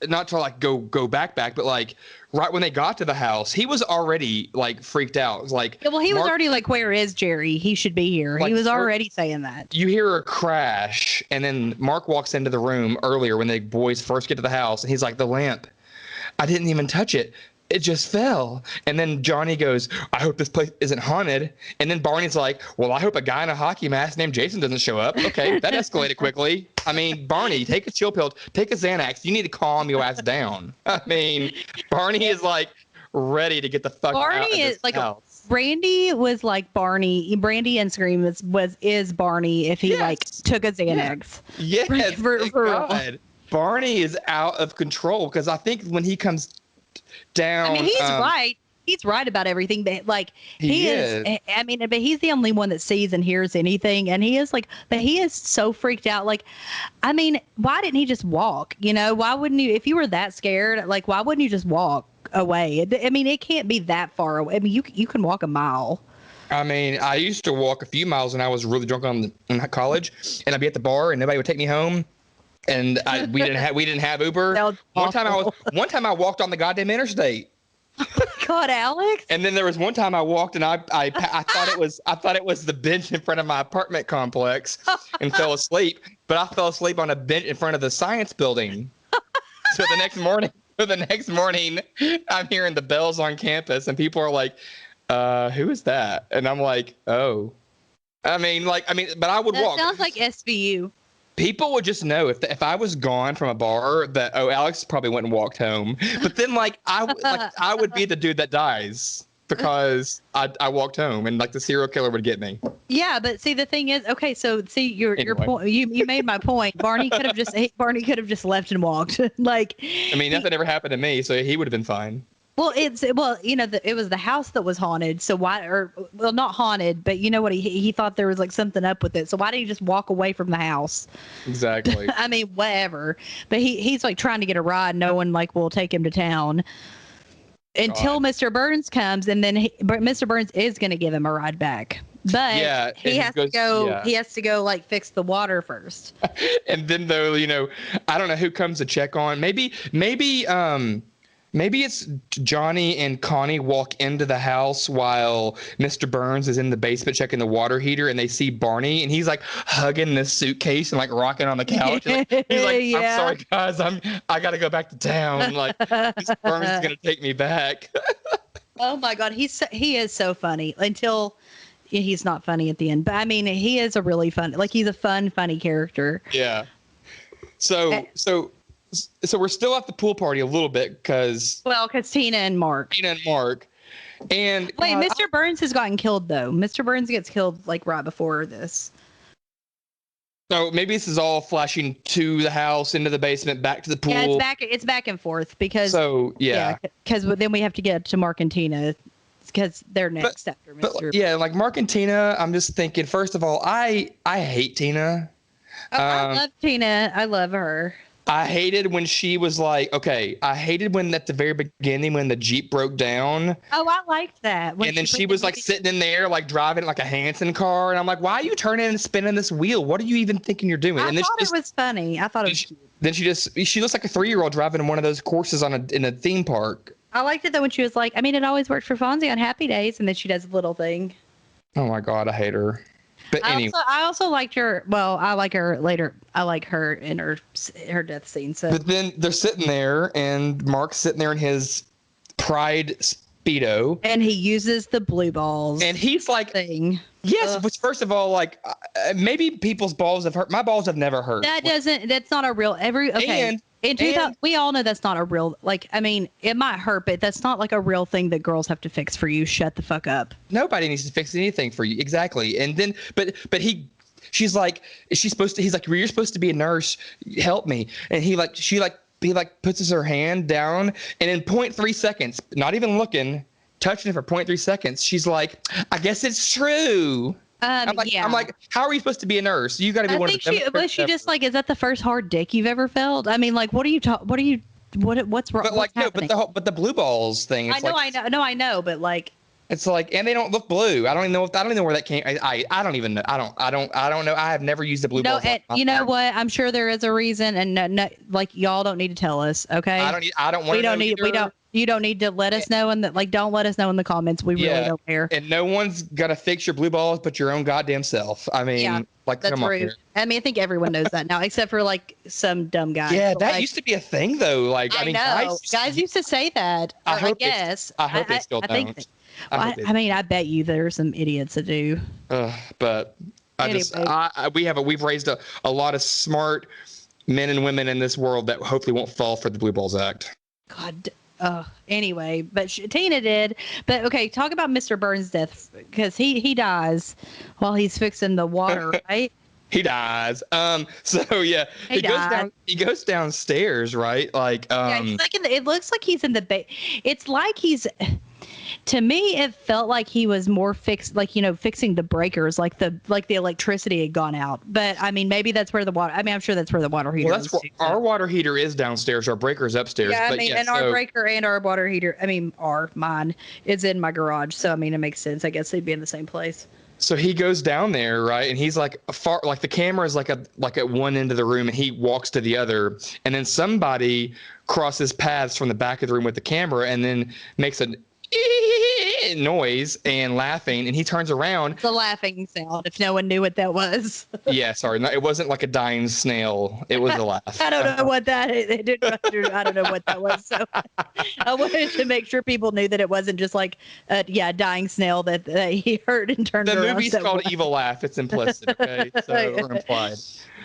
Speaker 1: not to go back, but right when they got to the house, he was already freaked out. It was
Speaker 2: he was already where is Jerry? He should be here. He was already saying that.
Speaker 1: You hear a crash, and then Mark walks into the room earlier when the boys first get to the house, and he's like, "The lamp, I didn't even touch it. it just fell. And then Johnny goes, I hope this place isn't haunted. And then Barney's like, well, I hope a guy in a hockey mask named Jason doesn't show up. Okay, that escalated quickly. I mean, Barney, take a chill pill, take a Xanax. You need to calm your ass down. I mean, Barney is like ready to get the fuck out of this house.
Speaker 2: Brandy was like Barney. Brandy and Scream is Barney if he like took a Xanax.
Speaker 1: Yes, for God. Barney is out of control because I think when he comes down,
Speaker 2: I mean, he's right. He's right about everything, but like he is. I mean, but he's the only one that sees and hears anything, and he is like, but he is so freaked out. Like, I mean, why didn't he just walk? You know, why wouldn't you? If you were that scared, like, why wouldn't you just walk away? I mean, it can't be that far away. I mean, you can walk a mile.
Speaker 1: I mean, I used to walk a few miles when I was really drunk in college, and I'd be at the bar, and nobody would take me home. And we didn't have Uber. One time I walked on the goddamn interstate.
Speaker 2: Oh my God, Alex!
Speaker 1: And then there was one time I walked and I thought it was the bench in front of my apartment complex and fell asleep. But I fell asleep on a bench in front of the science building. So the next morning, I'm hearing the bells on campus and people are like, "Who is that?" And I'm like, "Oh." But I would walk.
Speaker 2: That sounds like SVU.
Speaker 1: People would just know if I was gone from a bar that Alex probably went and walked home. But then I would be the dude that dies because I walked home and like the serial killer would get me.
Speaker 2: Yeah, but see the thing is, okay, so see your point. You made my point. Barney could have just left and walked. Like,
Speaker 1: I mean, nothing ever happened to me, so he would have been fine.
Speaker 2: Well, it was the house that was haunted. So not haunted, but you know what? He thought there was like something up with it. So why didn't he just walk away from the house?
Speaker 1: Exactly.
Speaker 2: I mean, whatever. But he's like trying to get a ride. No one like will take him to town until Mr. Burns comes, and then Mr. Burns is going to give him a ride back. But he has to go. Yeah. He has to go like fix the water first.
Speaker 1: And then though, I don't know who comes to check on. Maybe it's Johnny and Connie walk into the house while Mr. Burns is in the basement checking the water heater, and they see Barney, and he's like hugging this suitcase and like rocking on the couch. He's like, I'm sorry, guys, I got to go back to town. Like, Mr. Burns is gonna take me back.
Speaker 2: Oh my God, he is so funny until he's not funny at the end. But I mean, he is a really fun, like he's a funny character.
Speaker 1: Yeah. So we're still at the pool party a little bit because
Speaker 2: Tina and Mark.
Speaker 1: And
Speaker 2: wait, Mr. Burns has gotten killed though. Mr. Burns gets killed like right before this.
Speaker 1: So maybe this is all flashing to the house, into the basement, back to the pool.
Speaker 2: Yeah, it's back and forth because because then we have to get to Mark and Tina because they're next after Mr.
Speaker 1: Yeah, like Mark and Tina, I'm just thinking. First of all, I hate Tina.
Speaker 2: Oh, I love Tina. I love her.
Speaker 1: I hated when she was like, I hated when at the very beginning when the Jeep broke down.
Speaker 2: Oh, I liked that.
Speaker 1: And then she was like sitting in there, like driving like a Hanson car. And I'm like, why are you turning and spinning this wheel? What are you even thinking you're doing?
Speaker 2: I thought it was funny. I thought it was cute.
Speaker 1: Then she looks like a 3-year-old driving one of those courses in a theme park.
Speaker 2: I liked it though when she was like, I mean, it always worked for Fonzie on Happy Days. And then she does a little thing.
Speaker 1: Oh my God, I hate her. But anyway.
Speaker 2: I also liked her. Well, I like her later. I like her in her death scene. So.
Speaker 1: But then they're sitting there, and Mark's sitting there in his Pride Speedo,
Speaker 2: and he uses the blue balls.
Speaker 1: And he's like,
Speaker 2: thing.
Speaker 1: Yes, which first of all, like maybe people's balls have hurt. My balls have never hurt.
Speaker 2: That's not a real okay. In 2000, we all know that's not a real, like, I mean, it might hurt, but that's not like a real thing that girls have to fix for you. Shut the fuck up.
Speaker 1: Nobody needs to fix anything for you. Exactly. And then, he's like, he's like, you're supposed to be a nurse. Help me. And he puts her hand down, and in 0.3 seconds, not even looking, touching it for 0.3 seconds, she's like, I guess it's true. I'm like, how are you supposed to be a nurse? You got to be one of the.
Speaker 2: Was she just like, is that the first hard dick you've ever felt? I mean, like, what's wrong?
Speaker 1: But like, no, but the blue balls thing.
Speaker 2: I know, but like,
Speaker 1: it's like, and they don't look blue. I don't even know where that came. I don't even know. I don't know. I have never used a blue ball.
Speaker 2: You know what? I'm sure there is a reason, and no, like y'all don't need to tell us. Okay.
Speaker 1: I don't want to know either.
Speaker 2: You don't need to let us know don't let us know in the comments. We really don't care.
Speaker 1: And no one's gonna fix your blue balls but your own goddamn self. I mean,
Speaker 2: that's
Speaker 1: come on
Speaker 2: rude.
Speaker 1: here.
Speaker 2: I mean, I think everyone knows that now, except for some dumb guys.
Speaker 1: Yeah,
Speaker 2: But,
Speaker 1: that used to be a thing though. Like, I mean,
Speaker 2: know. Guys used to say that.
Speaker 1: I hope
Speaker 2: I
Speaker 1: hope they still don't.
Speaker 2: I mean, I bet you there are some idiots that do.
Speaker 1: But we've raised a lot of smart men and women in this world that hopefully won't fall for the Blue Balls Act.
Speaker 2: God. Anyway, but Tina did. But okay, talk about Mr. Burns' death, because he dies while he's fixing the water, right?
Speaker 1: He dies. So yeah, he goes downstairs, right? Like,
Speaker 2: he's like it looks like he's in the it's like he's. To me, it felt like he was more fixing the breakers, like the electricity had gone out. But I mean, maybe that's where the water. I mean, I'm sure that's where the water heater.
Speaker 1: Well, our water heater is downstairs. Our breaker's upstairs.
Speaker 2: Yeah, I mean, our breaker and our water heater. I mean, mine is in my garage. So I mean, it makes sense. I guess they'd be in the same place.
Speaker 1: So he goes down there, right? And he's like the camera is like at one end of the room, and he walks to the other, and then somebody crosses paths from the back of the room with the camera, and then makes a noise and laughing, and he turns around.
Speaker 2: The laughing sound, if no one knew what that was.
Speaker 1: Yeah, sorry. No, it wasn't like a dying snail. It was a laugh.
Speaker 2: I don't know what that is. I don't know what that was. So I wanted to make sure people knew that it wasn't just like a dying snail that he heard and turned around.
Speaker 1: The movie's called Evil Laugh. It's implicit, okay? Or implied.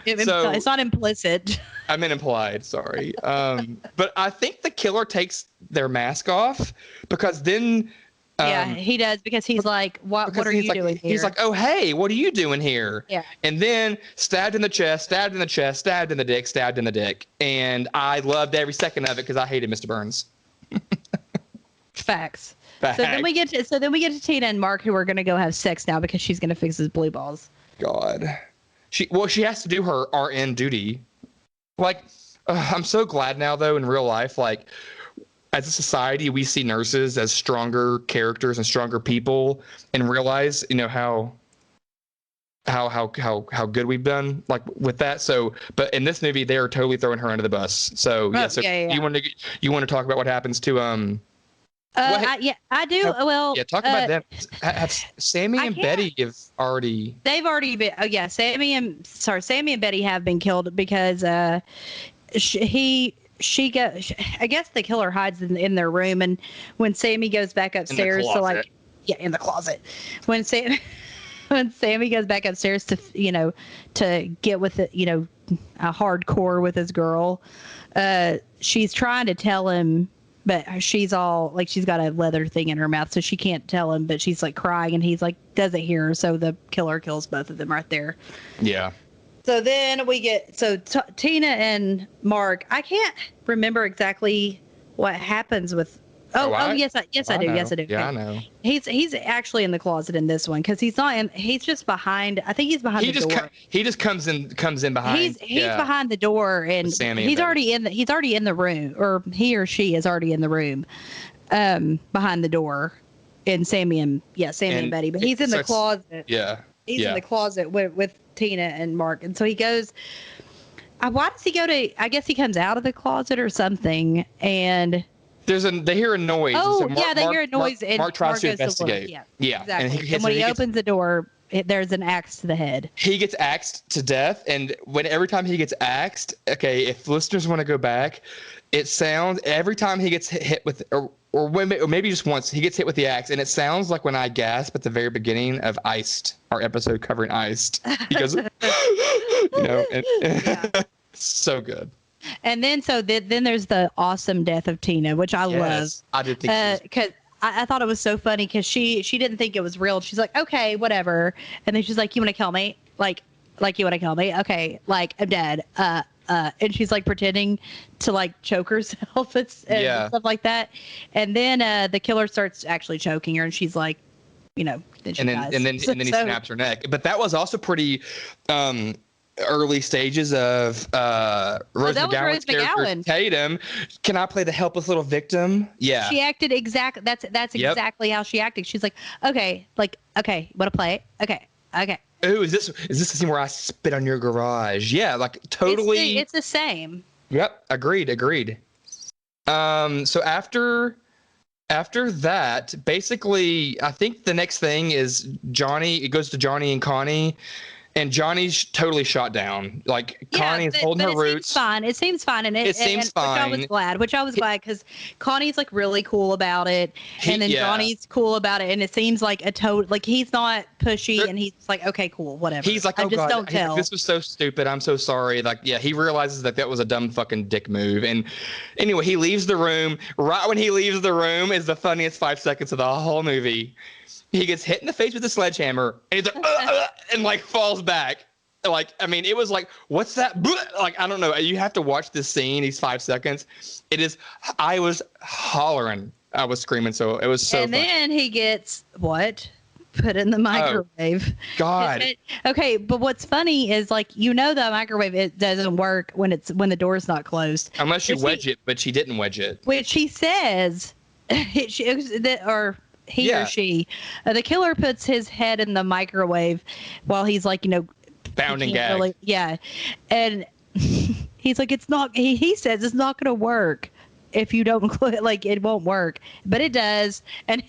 Speaker 2: It's not implicit.
Speaker 1: I meant implied, sorry. But I think the killer takes their mask off, because then
Speaker 2: he does, because he's like, what are you doing here?
Speaker 1: He's like, oh, hey, what are you doing here?
Speaker 2: Yeah.
Speaker 1: And then stabbed in the chest, stabbed in the chest, stabbed in the dick, stabbed in the dick. And I loved every second of it because I hated Mr. Burns.
Speaker 2: Facts. So then we get to Tina and Mark, who are going to go have sex now because she's going to fix his blue balls.
Speaker 1: God. She has to do her RN duty. Like, I'm so glad now, though, in real life, like, as a society, we see nurses as stronger characters and stronger people, and realize, how good we've done, like, with that. So, but in this movie, they are totally throwing her under the bus. So you want to talk about what happens to
Speaker 2: I do.
Speaker 1: Talk about them. Have Sammy and Betty already?
Speaker 2: They've already been. Oh yeah, Sammy and Betty have been killed because I guess the killer hides in their room, and when Sammy goes back upstairs in the closet. When Sammy goes back upstairs to get with it, a hardcore with his girl, she's trying to tell him, but she's all like, she's got a leather thing in her mouth, so she can't tell him, but she's like crying, and he's like, doesn't hear her. So the killer kills both of them right there.
Speaker 1: Yeah.
Speaker 2: So then we get, Tina and Mark, I can't remember exactly what happens with, yes, I do. Yes, I do.
Speaker 1: Yeah, I know.
Speaker 2: He's actually in the closet in this one, because he's just behind, I think he's behind the door.
Speaker 1: He just comes in behind.
Speaker 2: He's behind the door, and he's already in the room, or he or she is already in the room, behind the door, and Sammy and Betty, but he's in the closet.
Speaker 1: Yeah.
Speaker 2: He's in the closet with Tina and Mark. And so he goes, why does he go to, I guess he comes out of the closet or something, and
Speaker 1: they hear a noise.
Speaker 2: Oh, so they hear a noise.
Speaker 1: Mark tries to investigate.
Speaker 2: Yeah, exactly. And when he opens the door, there's an axe to the head.
Speaker 1: He gets axed to death, and every time he gets axed, okay, if listeners want to go back, it sounds, every time he gets hit with, or maybe just once, he gets hit with the axe, and it sounds like when I gasp at the very beginning of Iced, our episode covering Iced. He goes, so good.
Speaker 2: And then then there's the awesome death of Tina, which I love.
Speaker 1: I did think
Speaker 2: because I thought it was so funny, because she didn't think it was real. She's like, okay, whatever. And then she's like, you want to kill me? Like you want to kill me? Okay, like I'm dead. And she's like pretending to like choke herself and stuff like that. And then the killer starts actually choking her, and she's like, then she dies. And then he
Speaker 1: snaps her neck. But that was also pretty early stages of Rose McGowan's character Tatum. Can I play the helpless little victim? Yeah.
Speaker 2: She acted exactly. That's exactly how she acted. She's like, okay, want to play? Okay.
Speaker 1: Ooh, is this the scene where I spit on your garage? Yeah, like totally.
Speaker 2: It's the same.
Speaker 1: Yep, agreed. So after that, basically, I think the next thing is Johnny. It goes to Johnny and Connie, and Johnny's totally shot down. Like Connie is holding her roots.
Speaker 2: It seems fine, and
Speaker 1: it seems fine.
Speaker 2: Which I was glad because Connie's like really cool about it, and then Johnny's cool about it, and it seems like a total like he's not pushy, and he's like, okay, cool, whatever.
Speaker 1: He's like, oh God, don't tell. This was so stupid. I'm so sorry. Like, yeah, he realizes that was a dumb fucking dick move, and anyway, he leaves the room. Right when he leaves the room is the funniest 5 seconds of the whole movie. He gets hit in the face with a sledgehammer, and he's like, and like falls back. Like, I mean, it was like, what's that? Like, I don't know. You have to watch this scene, these 5 seconds. It is, I was hollering. I was screaming. So it was so
Speaker 2: And
Speaker 1: fun.
Speaker 2: then he gets what? Put in the microwave.
Speaker 1: God.
Speaker 2: Okay, but what's funny is like, the microwave, it doesn't work when the door's not closed.
Speaker 1: Unless you wedge it, but she didn't wedge it.
Speaker 2: Which he says, or she, the killer puts his head in the microwave while he's like,
Speaker 1: bound and gagged.
Speaker 2: And he's like, it's not. He says it's not going to work if you don't like it won't work, but it does, and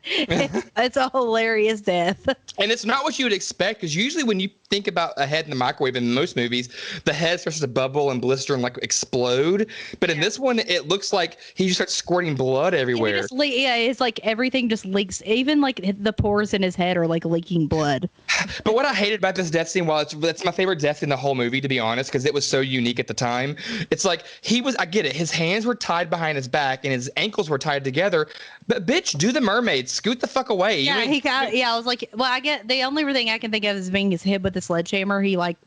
Speaker 2: it's a hilarious death.
Speaker 1: And it's not what you would expect, because usually when you think about a head in the microwave in most movies, the head starts to bubble and blister and like explode. But in this one, it looks like he just starts squirting blood everywhere.
Speaker 2: It's like everything just leaks. Even like the pores in his head are like leaking blood.
Speaker 1: But what I hated about this death scene, that's my favorite death in the whole movie, to be honest, because it was so unique at the time. It's like I get it. His hands were tied behind his back and his ankles were tied together. But bitch, do the mermaid. Scoot the fuck away.
Speaker 2: Yeah, I was like, well, I get the only thing I can think of is being his hit with the sledgehammer. He like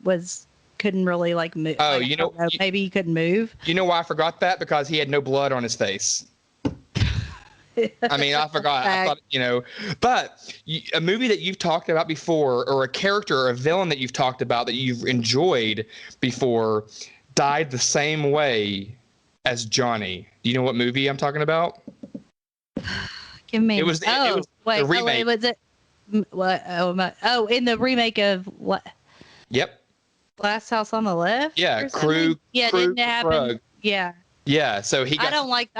Speaker 2: couldn't really like move.
Speaker 1: Oh,
Speaker 2: like, maybe he couldn't move.
Speaker 1: You know why I forgot that? Because he had no blood on his face. I mean, I forgot. I thought, but a movie that you've talked about before, or a character or a villain that you've talked about that you've enjoyed before, died the same way as Johnny. Do you know what movie I'm talking about?
Speaker 2: Give me.
Speaker 1: It was the remake.
Speaker 2: Was it? What? Oh, in the remake of what?
Speaker 1: Yep.
Speaker 2: Last House on the Left.
Speaker 1: Yeah, Krug.
Speaker 2: Yeah,
Speaker 1: Krug,
Speaker 2: didn't happen.
Speaker 1: Krug.
Speaker 2: Yeah.
Speaker 1: Yeah, so he got.
Speaker 2: I don't like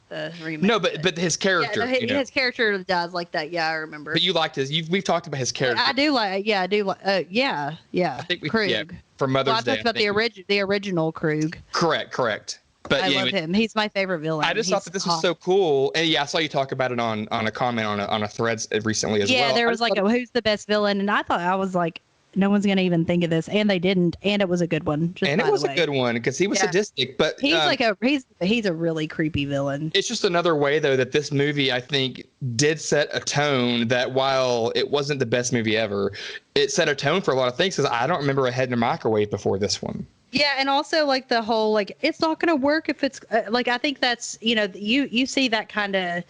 Speaker 2: the remake.
Speaker 1: No, but his character.
Speaker 2: Yeah, his character does like that. Yeah, I remember.
Speaker 1: But you liked we've talked about his character.
Speaker 2: I do like. Yeah, I do like. Yeah.
Speaker 1: I think
Speaker 2: Krug.
Speaker 1: Yeah, for Mother's Day.
Speaker 2: I talked about the original Krug.
Speaker 1: Correct. But
Speaker 2: I love him. He's my favorite villain.
Speaker 1: I just thought that this was so cool, and I saw you talk about it on a comment on a thread recently as well.
Speaker 2: Yeah, there was like who's the best villain, and I was like, no one's gonna even think of this, and they didn't, and it was a good one.
Speaker 1: And it was a good one because he was sadistic, but
Speaker 2: he's he's a really creepy villain.
Speaker 1: It's just another way though that this movie, I think, did set a tone that while it wasn't the best movie ever, it set a tone for a lot of things. Because I don't remember a head in a microwave before this one.
Speaker 2: Yeah, and also like the whole like it's not going to work if it's like I think that's you see that kind of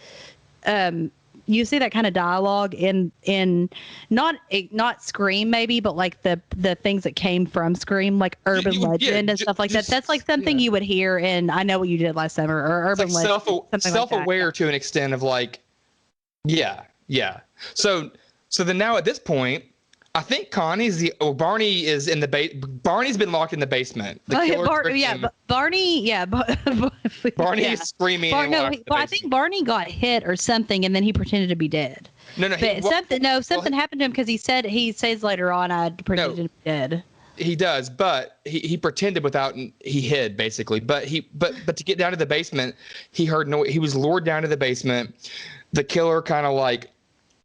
Speaker 2: dialogue in not Scream maybe, but like the things that came from Scream, like urban legend and stuff like that. That's like something you would hear in I Know What You Did Last Summer or urban legend.
Speaker 1: Self-aware to an extent of like, yeah. So then now at this point, I think Barney is in the Barney's been locked in the basement.
Speaker 2: Barney
Speaker 1: is screaming.
Speaker 2: I think Barney got hit or something, and then he pretended to be dead. Something happened to him because he says later on, I pretended to be dead.
Speaker 1: He does, but he pretended he hid basically. But to get down to the basement, he heard no. He was lured down to the basement. The killer kind of like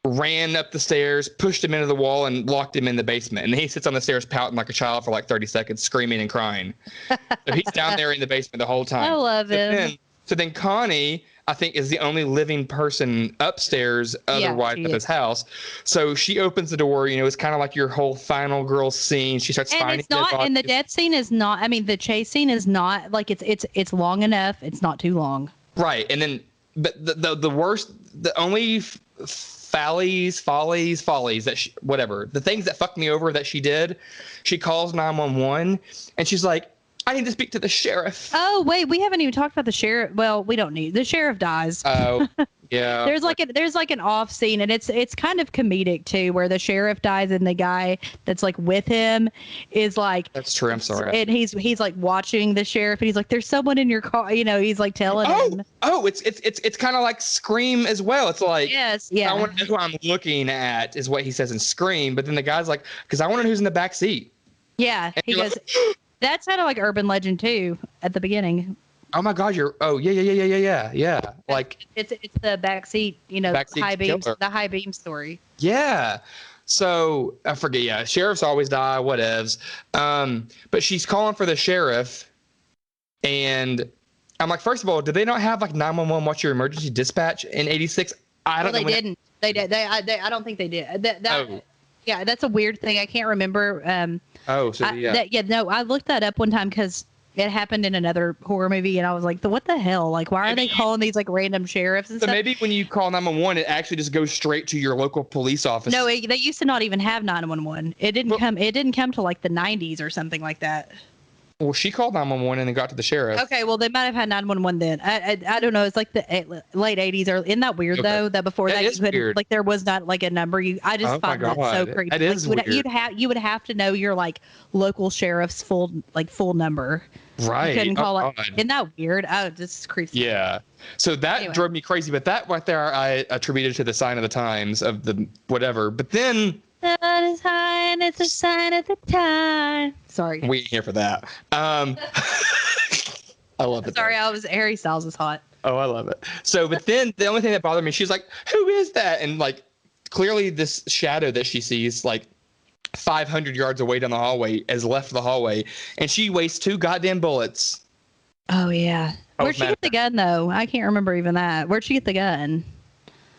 Speaker 1: ran up the stairs, pushed him into the wall, and locked him in the basement. And he sits on the stairs pouting like a child for like 30 seconds, screaming and crying. So he's down there in the basement the whole time.
Speaker 2: I love him.
Speaker 1: So then Connie, I think, is the only living person upstairs otherwise of his house. So she opens the door. It's kind of like your whole final girl scene. She starts finding
Speaker 2: and the death scene is not. I mean, the chase scene is not like it's long enough. It's not too long.
Speaker 1: Right, and then but the worst, the only follies that whatever the things that fucked me over that she did, she calls 911 and she's like, I need to speak to the sheriff.
Speaker 2: Oh wait, we haven't even talked about the sheriff. Well, we don't need the sheriff dies.
Speaker 1: Oh Yeah.
Speaker 2: There's like an off scene, and it's kind of comedic too, where the sheriff dies and the guy that's like with him is like,
Speaker 1: That's true. I'm sorry.
Speaker 2: and he's like watching the sheriff, and he's like, there's someone in your car, he's like telling him.
Speaker 1: It's kind of like Scream as well. It's like,
Speaker 2: Yes, yeah.
Speaker 1: I want to know who I'm looking at is what he says in Scream, but then the guy's like, because I want to know who's in the back seat.
Speaker 2: Yeah,
Speaker 1: And
Speaker 2: he
Speaker 1: you're
Speaker 2: goes.
Speaker 1: like,
Speaker 2: That's kind of like urban legend too at the beginning.
Speaker 1: oh my God, yeah. Like
Speaker 2: It's the backseat,
Speaker 1: Backseat
Speaker 2: high beam,
Speaker 1: killer.
Speaker 2: the high beam story.
Speaker 1: yeah. So I forget. Yeah, sheriffs always die. Whatevs. But she's calling for the sheriff, and I'm like, first of all, did they not have like 911 What's Your Emergency Dispatch in '86? I don't know.
Speaker 2: They didn't. They did. I don't think they did. Yeah, that's a weird thing. I can't remember. I looked that up one time because it happened in another horror movie, and I was like, what the hell? Like, why are they calling these like random sheriffs and
Speaker 1: So
Speaker 2: stuff?
Speaker 1: maybe when you call 911, it actually just goes straight to your local police office.
Speaker 2: No, they used to not even have 911. It didn't come. It didn't come to like the 90s or something like that.
Speaker 1: Well, she called 911 and then got to the sheriff.
Speaker 2: Okay, well, they might have had 911 then. I don't know. It's like the late 80s. Or isn't that weird though? That before that you couldn't, like, there was not like a number. I just find that so creepy.
Speaker 1: That is weird.
Speaker 2: You would have to know your like local sheriff's full number.
Speaker 1: Right.
Speaker 2: You couldn't call it. Isn't that weird? Oh, this is creepy.
Speaker 1: Yeah. So that drove me crazy. But that right there, I attributed to the sign of the times of the whatever. But then.
Speaker 2: The sun is high and it's a sign of the time. Sorry.
Speaker 1: We ain't here for that. I love it.
Speaker 2: Sorry, Harry Styles is hot.
Speaker 1: Oh, I love it. So, but then the only thing that bothered me, she's like, who is that? And like, clearly this shadow that she sees, like 500 yards away down the hallway, has left the hallway. And she wastes 2 goddamn bullets.
Speaker 2: Oh, yeah. Where'd she get the gun, though? I can't remember even that. Where'd she get the gun?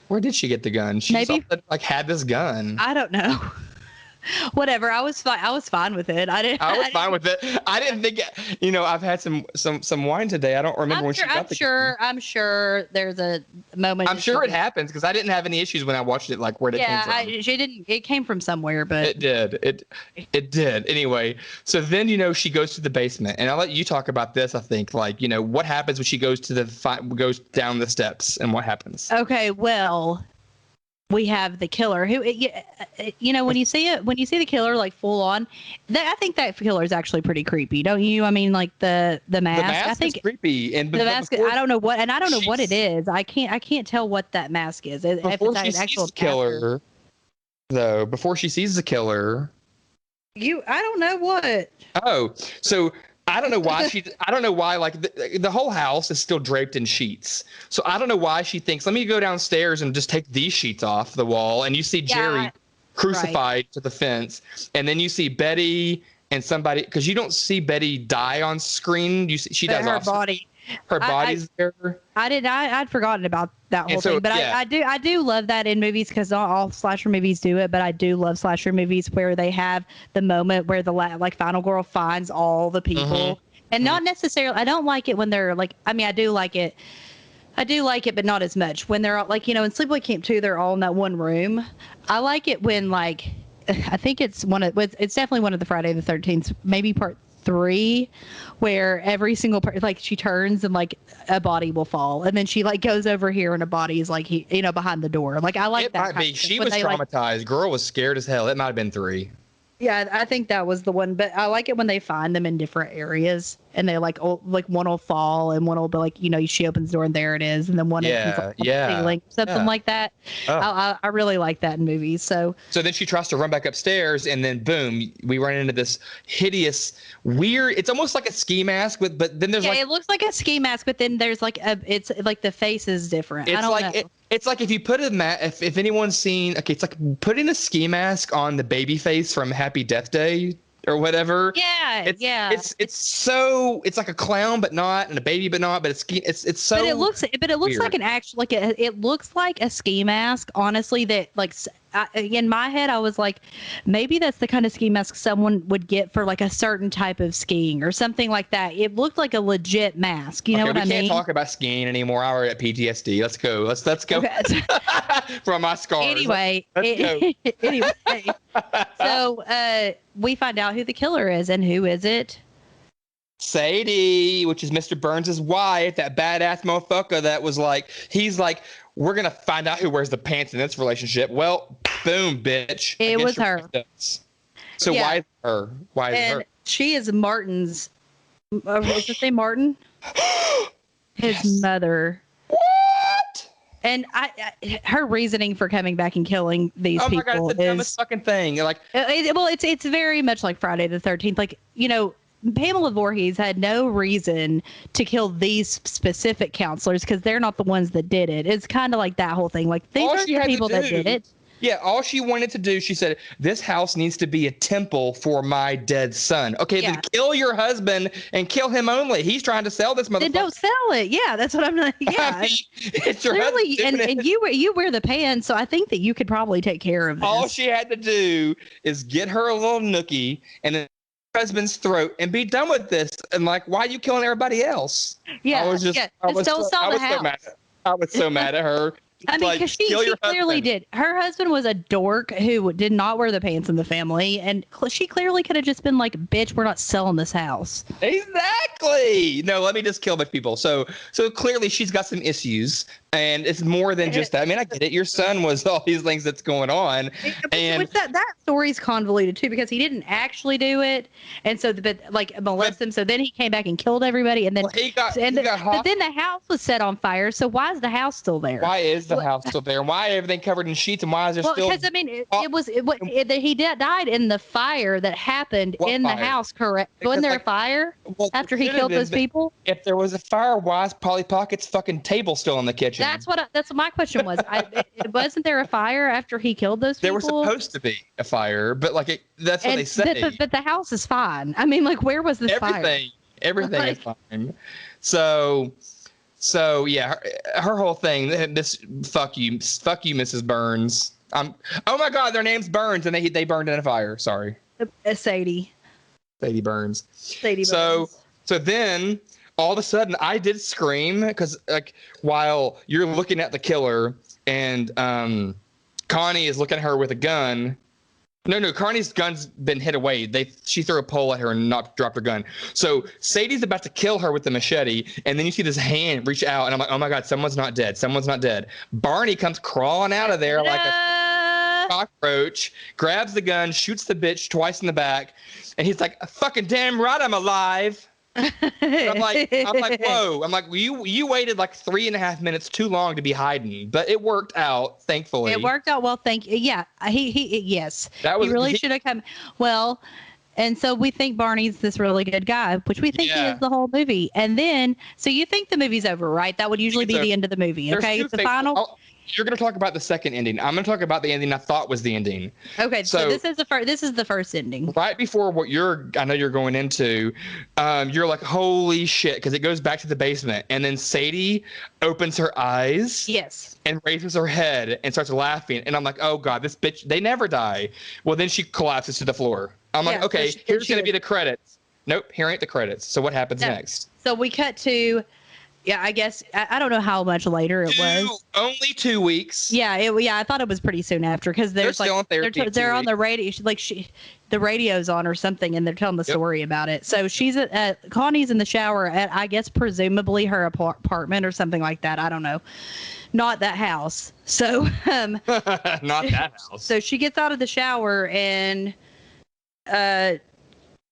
Speaker 1: Where did she get the gun? She like had this gun.
Speaker 2: I don't know. Whatever. I was fine with it. I was
Speaker 1: fine with it. I didn't think. I've had some wine today. I don't remember when she got the gun. I'm
Speaker 2: sure there's a moment.
Speaker 1: I'm sure it happens because I didn't have any issues when I watched it. Like where it came from.
Speaker 2: She didn't. It came from somewhere, but
Speaker 1: it did. It did. Anyway, so then she goes to the basement, and I'll let you talk about this. I think what happens when she goes goes down the steps, and what happens.
Speaker 2: Okay. Well. We have the killer who, when you see the killer like full on, I think that killer is actually pretty creepy, don't you? I mean, like the mask.
Speaker 1: The mask
Speaker 2: I think
Speaker 1: is creepy, and
Speaker 2: the mask. I don't know what it is. I can't tell what that mask is. If it's an actual
Speaker 1: killer, though. Before she sees the killer,
Speaker 2: I don't know what.
Speaker 1: Oh, so. I don't know why like the whole house is still draped in sheets. So I don't know why she thinks, let me go downstairs and just take these sheets off the wall. And you see Jerry crucified to the fence. And then you see Betty and somebody, because you don't see Betty die on screen. She dies
Speaker 2: her body.
Speaker 1: Her body's there.
Speaker 2: I'd forgotten about that whole thing, but I do love that in movies because not all slasher movies do it, but I do love slasher movies where they have the moment where the final girl finds all the people, and not necessarily. I don't like it when they're like. I mean, I do like it, but not as much when they're like in Sleepaway Camp 2, they're all in that one room. I like it when like I think it's definitely one of the Friday the 13th, maybe part 3, where every single part, like she turns and like a body will fall, and then she like goes over here and a body is like behind the door. Like I like that.
Speaker 1: It might be. She was traumatized. Girl was scared as hell. It might have been 3.
Speaker 2: Yeah, I think that was the one. But I like it when they find them in different areas, and they like one will fall, and one will be like she opens the door and there it is, and then one opens like the ceiling, something like that. Oh. I really like that in movies. So
Speaker 1: then she tries to run back upstairs, and then boom, we run into this hideous, weird. It's almost like a ski mask, but then there's
Speaker 2: it looks like a ski mask, but then there's like it's like the face is different. I don't know.
Speaker 1: It's like if you put if anyone's seen, it's like putting a ski mask on the baby face from Happy Death Day or whatever.
Speaker 2: Yeah,
Speaker 1: It's like a clown but not, and a baby but not, but it's so.
Speaker 2: But it looks
Speaker 1: weird.
Speaker 2: like an actual it looks like a ski mask. Honestly, that like in my head I was like, maybe that's the kind of ski mask someone would get for like a certain type of skiing or something like that. It looked like a legit mask. You know what I mean?
Speaker 1: We can't talk about skiing anymore. I already at PTSD. Let's go. Let's go. From my scars.
Speaker 2: Anyway, so we find out who the killer is, and who is it?
Speaker 1: Sadie, which is Mr. Burns' wife, that badass motherfucker that was like, he's like, we're gonna find out who wears the pants in this relationship. Well, boom, bitch.
Speaker 2: It was her.
Speaker 1: So why is it her? Why is it her?
Speaker 2: She is Martin's. Is his name Martin? His mother.
Speaker 1: What?
Speaker 2: And her reasoning for coming back and killing these people
Speaker 1: God, it's the dumbest fucking thing. Like,
Speaker 2: it's very much like Friday the 13th. Like, Pamela Voorhees had no reason to kill these specific counselors because they're not the ones that did it. It's kind of like that whole thing. Like, these are the people that did it.
Speaker 1: Yeah, all she wanted to do, she said, this house needs to be a temple for my dead son. Okay, then kill your husband and kill him only. He's trying to sell this motherfucker.
Speaker 2: Then don't sell it. Yeah, that's what I'm like. Yeah,
Speaker 1: I mean, it's your
Speaker 2: clearly,
Speaker 1: husband.
Speaker 2: and you wear the pants, so I think that you could probably take care of this.
Speaker 1: All she had to do is get her a little nookie and then her husband's throat and be done with this. And like, why are you killing everybody else?
Speaker 2: Yeah,
Speaker 1: I was just,
Speaker 2: don't sell the house.
Speaker 1: I was so mad at her.
Speaker 2: I mean, because she clearly did. Her husband was a dork who did not wear the pants in the family, and she clearly could have just been like, "Bitch, we're not selling this house."
Speaker 1: Exactly. No, let me just kill a bunch of people. So clearly she's got some issues, and it's more than just that. I mean, I get it. Your son was all these things that's going on, and
Speaker 2: that story's convoluted too because he didn't actually do it, and so molest them. So then he came back and killed everybody, and then but then the house was set on fire. So why is the house still there?
Speaker 1: Why is the house still there? And why everything covered in sheets? And why is there still?
Speaker 2: Because I mean, he died in the fire that happened in the house. Correct? Wasn't there a fire after he killed those people?
Speaker 1: If there was a fire, why is Polly Pocket's fucking table still in the kitchen?
Speaker 2: That's what my question was. Wasn't there a fire after he killed those people?
Speaker 1: There was supposed to be a fire, but that's what they say.
Speaker 2: But the house is fine. I mean, where was this fire?
Speaker 1: Everything is fine. So yeah, her whole thing. This fuck you, Mrs. Burns. Oh my God, their name's Burns, and they burned in a fire. Sorry,
Speaker 2: Sadie
Speaker 1: Burns.
Speaker 2: So
Speaker 1: then all of a sudden I did scream because while you're looking at the killer and Connie is looking at her with a gun. No, Connie's gun's been hit away. She threw a pole at her and dropped her gun. So Sadie's about to kill her with the machete, and then you see this hand reach out, and I'm like, oh my God, someone's not dead. Barney comes crawling out of there like a cockroach, grabs the gun, shoots the bitch twice in the back, and he's like, fucking damn right I'm alive. I'm like, whoa. I'm like, you waited 3.5 minutes too long to be hiding, but it worked out, thankfully.
Speaker 2: It worked out well, thank you. Yeah, yes. He really should have come. Well, and so we think Barney's this really good guy, which we think he is the whole movie. And then, so you think the movie's over, right? That would usually be the end of the movie. Okay, the final.
Speaker 1: You're going to talk about the second ending. I'm going to talk about the ending I thought was the ending.
Speaker 2: Okay, so this is the first ending.
Speaker 1: Right before what I know you're going into, you're like, holy shit, because it goes back to the basement, and then Sadie opens her eyes.
Speaker 2: Yes.
Speaker 1: And raises her head and starts laughing, and I'm like, oh God, this bitch, they never die. Well, then she collapses to the floor. I'm like, okay, here's going to be the credits. Nope, here ain't the credits. So what happens next?
Speaker 2: So we cut to. Yeah, I guess I don't know how much later it was.
Speaker 1: Only 2 weeks.
Speaker 2: Yeah, I thought it was pretty soon after because they're
Speaker 1: still on therapy.
Speaker 2: They're on the radio. The radio's on or something, and they're telling the story about it. So she's Connie's in the shower at, I guess, presumably her apartment or something like that. I don't know. Not that house. So
Speaker 1: not that house.
Speaker 2: So she gets out of the shower and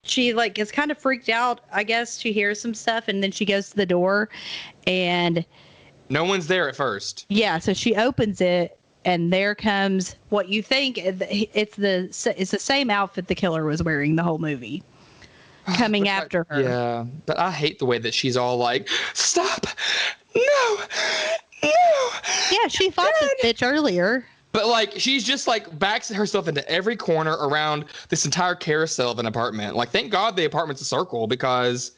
Speaker 2: she is kind of freaked out. I guess she hears some stuff, and then she goes to the door, and
Speaker 1: no one's there at first.
Speaker 2: Yeah, so she opens it, and there comes what you think it's the same outfit the killer was wearing the whole movie, coming after her.
Speaker 1: Yeah, but I hate the way that she's all like, "Stop! No!"
Speaker 2: Yeah, she fought this bitch earlier.
Speaker 1: But she's just backs herself into every corner around this entire carousel of an apartment. Thank God the apartment's a circle because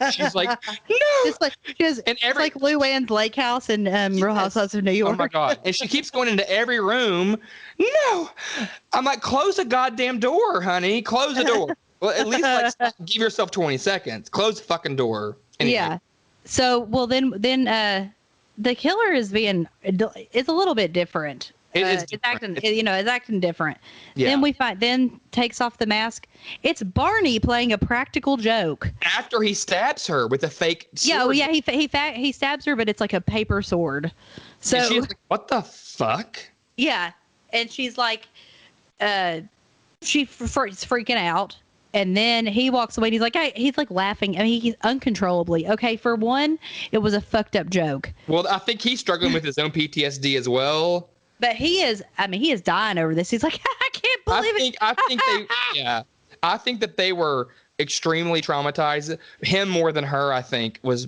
Speaker 1: she's like, no.
Speaker 2: It's like Lou Ann's Lake House in Real Housewives of New York.
Speaker 1: Oh my God. And she keeps going into every room. No. I'm like, close the goddamn door, honey. Close the door. Well, at least give yourself 20 seconds. Close the fucking door. Anyway.
Speaker 2: Yeah. So, well, then the killer is a little bit different.
Speaker 1: It is
Speaker 2: it's acting different.
Speaker 1: Yeah.
Speaker 2: Then takes off the mask. It's Barney playing a practical joke
Speaker 1: After he stabs her with a fake sword.
Speaker 2: Yeah, well, yeah, he stabs her, but it's like a paper sword. So
Speaker 1: and she's like, "What the fuck?"
Speaker 2: Yeah, and she's like, she's freaking out, and then he walks away. And he's like laughing. I mean, he's uncontrollably. Okay, for one, it was a fucked up joke.
Speaker 1: Well, I think he's struggling with his own PTSD as well.
Speaker 2: But he is dying over this. He's like, I can't believe it.
Speaker 1: I think that they were extremely traumatized. Him more than her, I think, was.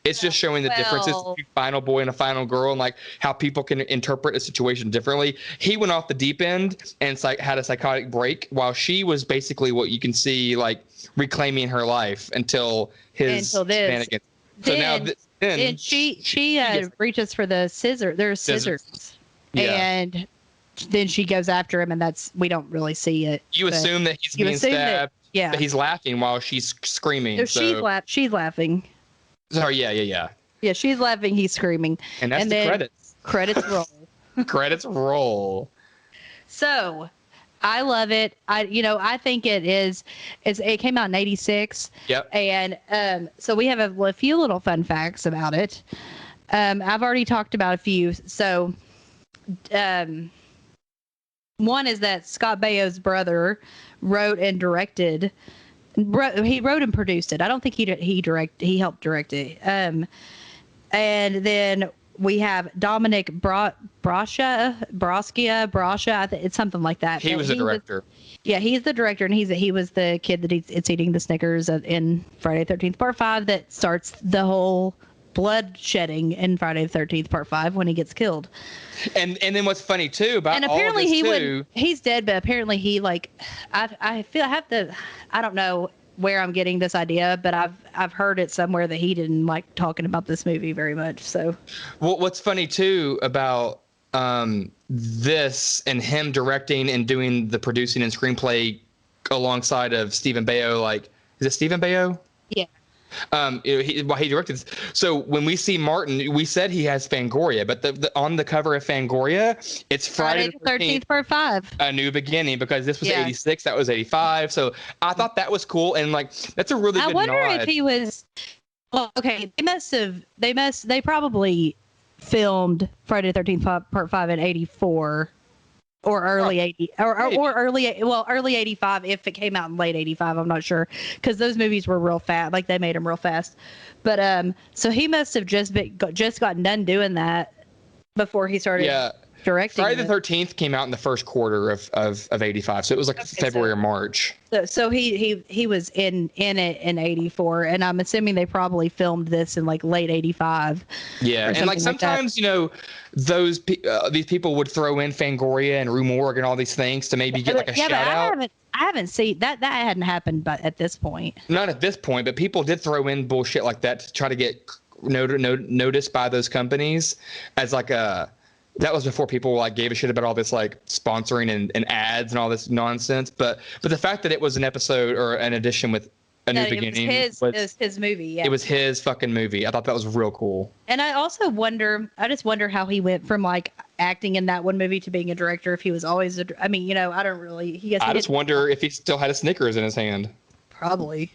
Speaker 1: It's just showing the differences between final boy and a final girl, and like how people can interpret a situation differently. He went off the deep end and had a psychotic break, while she was basically what you can see like reclaiming her life until his shenanigans. Then she
Speaker 2: reaches for the scissor. There's scissors, and then she goes after him, and we don't really see it.
Speaker 1: You assume that he's being stabbed. But he's laughing while she's screaming.
Speaker 2: No, she's laughing.
Speaker 1: Sorry, yeah.
Speaker 2: Yeah, she's laughing. He's screaming.
Speaker 1: And that's the credits.
Speaker 2: Credits roll.
Speaker 1: Credits roll.
Speaker 2: So, I love it. I think it is. It came out in *86.
Speaker 1: Yep.
Speaker 2: And so we have a few little fun facts about it. I've already talked about a few. So, one is that Scott Baio's brother wrote and directed. He wrote and produced it. I don't think he helped direct it. And then we have Dominic Brascia. It's something like that.
Speaker 1: He was the director.
Speaker 2: He's the director, and he was the kid that it's eating the Snickers in Friday the 13th Part 5 that starts the whole blood shedding in Friday the 13th Part 5 when he gets killed.
Speaker 1: And then what's funny too about
Speaker 2: and apparently
Speaker 1: all of this
Speaker 2: he's dead, but apparently he I don't know where I'm getting this idea, but I've heard it somewhere that he didn't like talking about this movie very much. So
Speaker 1: what's funny too about this and him directing and doing the producing and screenplay alongside of Stephen Baio, like, is it Stephen Baio?
Speaker 2: Yeah.
Speaker 1: He directed this. So when we see Martin, we said he has Fangoria, but the on the cover of Fangoria, it's Friday the 13th
Speaker 2: Part 5,
Speaker 1: A New Beginning, because this was 86, that was 85. So I thought that was cool, and like that's a really good nod.
Speaker 2: I wonder if he was. Well, okay, they probably filmed Friday the 13th Part 5 in '84. Or early 80, or early 85 if it came out in late 85. I'm not sure, because those movies were real fast. Like, they made them real fast. But so he must have just gotten done doing that before he started directing.
Speaker 1: Friday the 13th came out in the first quarter of 85, so it was like February or March.
Speaker 2: So he was in it in 84, and I'm assuming they probably filmed this in like late 85.
Speaker 1: Yeah, and like sometimes these people would throw in Fangoria and Rue Morgue and all these things to maybe get like a shout out.
Speaker 2: I haven't seen that hadn't happened, but at this point.
Speaker 1: Not at this point, but people did throw in bullshit like that to try to get noticed by those companies as like a. That was before people like gave a shit about all this like sponsoring and ads and all this nonsense. But the fact that it was an episode or an edition with A New Beginning,
Speaker 2: it was his movie. Yeah,
Speaker 1: it was his fucking movie. I thought that was real cool.
Speaker 2: And I just wonder how he went from like acting in that one movie to being a director. If he was always I don't really. I
Speaker 1: just wonder if he still had a Snickers in his hand.
Speaker 2: Probably.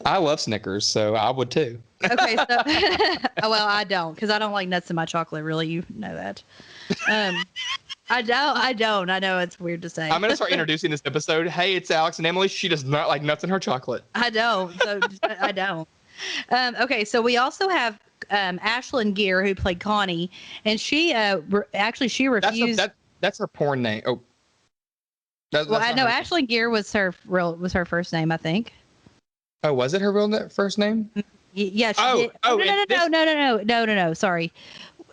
Speaker 1: I love Snickers, so I would too.
Speaker 2: Okay, so well, I don't, because I don't like nuts in my chocolate. Really, you know that. I don't. I know it's weird to say.
Speaker 1: I'm gonna start introducing this episode. Hey, it's Alex and Emily. She does not like nuts in her chocolate.
Speaker 2: I don't. So I don't. Okay, so we also have Ashlyn Gear, who played Connie, and she she refused.
Speaker 1: That's her porn name. Oh.
Speaker 2: I know Ashlyn Gear was her first name, I think.
Speaker 1: Oh, was it her real first name?
Speaker 2: Yeah. No. Sorry.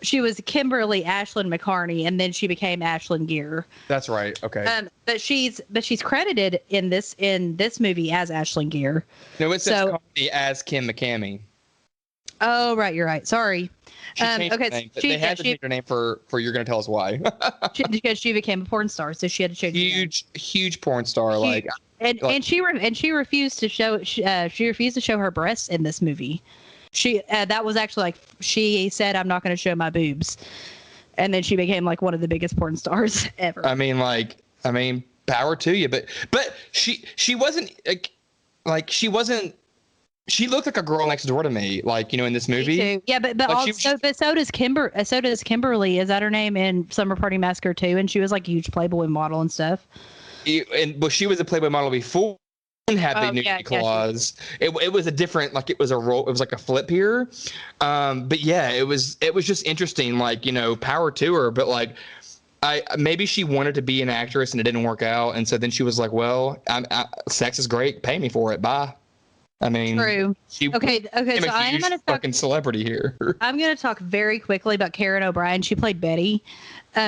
Speaker 2: She was Kimberly Ashlyn McCarney, and then she became Ashlyn Gear.
Speaker 1: That's right. Okay.
Speaker 2: But she's credited in this movie as Ashlyn Gear.
Speaker 1: No, it says Connie as Kim McCamey.
Speaker 2: Oh, right. You're right. Sorry.
Speaker 1: She changed her name. They had to change her name for You're Gonna Tell Us Why.
Speaker 2: Because she became a porn star, so she had to change.
Speaker 1: Huge porn star. And
Speaker 2: she refused to show her breasts in this movie. That was actually like, she said, I'm not going to show my boobs. and then she became like one of the biggest porn stars ever.
Speaker 1: I mean, power to you, but she wasn't like she wasn't. She looked like a girl next door to me, like, in this movie.
Speaker 2: Me too. Yeah, but
Speaker 1: like
Speaker 2: also, but so does so does Kimberly. Is that her name in Summer Party Massacre 2? And she was like a huge Playboy model and stuff.
Speaker 1: But she was a Playboy model before and had the nudity clause. It was a different, like, it was a role. It was like a flip here. But yeah, it was just interesting, like, power to her. But like, maybe she wanted to be an actress and it didn't work out, and so then she was like, well, sex is great, pay me for it, bye. I mean,
Speaker 2: true. Okay. So I am going to talk
Speaker 1: fucking celebrity here.
Speaker 2: I'm going to talk very quickly about Karen O'Brien. She played Betty.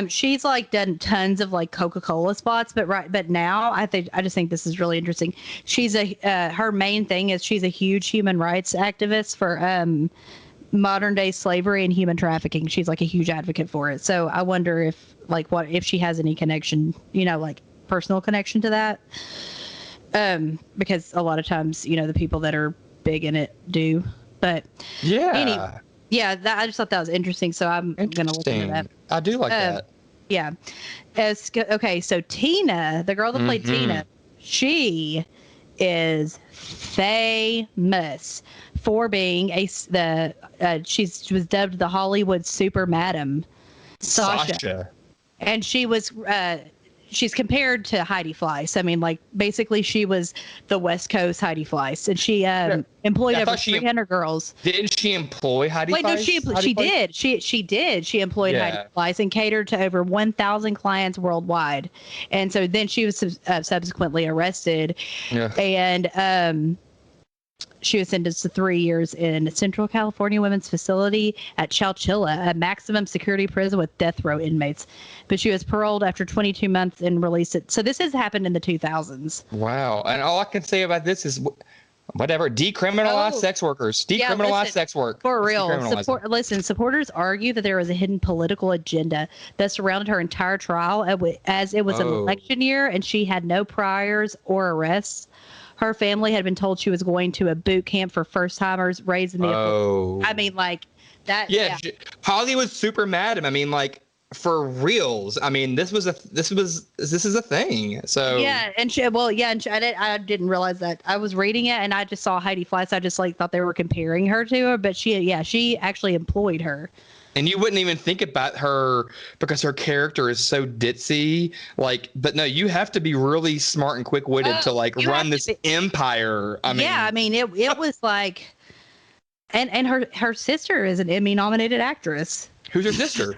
Speaker 2: She's like done tons of like Coca-Cola spots, but now I just think this is really interesting. She's her main thing is she's a huge human rights activist for modern day slavery and human trafficking. She's like a huge advocate for it. So I wonder if she has any connection, like personal connection to that. Because a lot of times, the people that are big in it do. But
Speaker 1: yeah,
Speaker 2: anyway, I just thought that was interesting. So I'm going to look into that.
Speaker 1: I do like that.
Speaker 2: Yeah. Okay, so Tina, the girl that played Tina, she is famous for being she was dubbed the Hollywood Super Madam, Sasha. And she was she's compared to Heidi Fleiss. I mean, like, basically she was the West Coast Heidi Fleiss, and she employed over 300 girls.
Speaker 1: Didn't she employ Heidi Fleiss?
Speaker 2: No, she did. She did. She employed Heidi Fleiss and catered to over 1,000 clients worldwide. And so then she was subsequently arrested, and she was sentenced to 3 years in Central California Women's Facility at Chowchilla, a maximum security prison with death row inmates. But she was paroled after 22 months and released. So this has happened in the 2000s.
Speaker 1: Wow. And all I can say about this is whatever. Decriminalize sex workers. Decriminalize sex work.
Speaker 2: For real. Supporters argue that there was a hidden political agenda that surrounded her entire trial as it was an election year and she had no priors or arrests. Her family had been told she was going to a boot camp for first timers raised in the. I mean, like that.
Speaker 1: Yeah. Hollywood's super mad. I mean, like, for reals. I mean, this is a thing. So
Speaker 2: yeah, I didn't realize that. I was reading it and I just saw Heidi Fleiss. I just thought they were comparing her to her, but she actually employed her.
Speaker 1: And you wouldn't even think about her because her character is so ditzy. Like, but no, you have to be really smart and quick-witted to run this empire.
Speaker 2: I mean, it was like, and her sister is an Emmy-nominated actress.
Speaker 1: Who's her sister?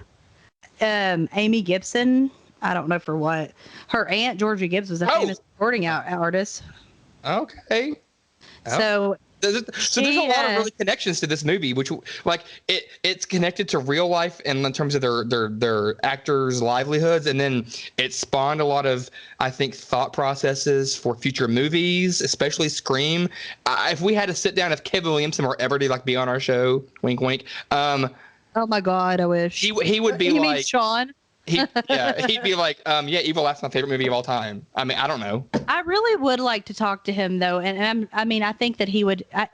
Speaker 2: Amy Gibson. I don't know for what. Her aunt Georgia Gibbs was a famous recording artist.
Speaker 1: Okay.
Speaker 2: So
Speaker 1: there's a lot of really connections to this movie, which it's connected to real life and in terms of their actors' livelihoods, and then it spawned a lot of, I think, thought processes for future movies, especially Scream. If we had to sit down, if Kevin Williamson were ever to be on our show, wink wink.
Speaker 2: Oh my God, I wish
Speaker 1: he would be
Speaker 2: you mean Sean.
Speaker 1: He'd be like, Evil Laugh's my favorite movie of all time. I mean, I don't know.
Speaker 2: I really would like to talk to him though, and I think that he would. I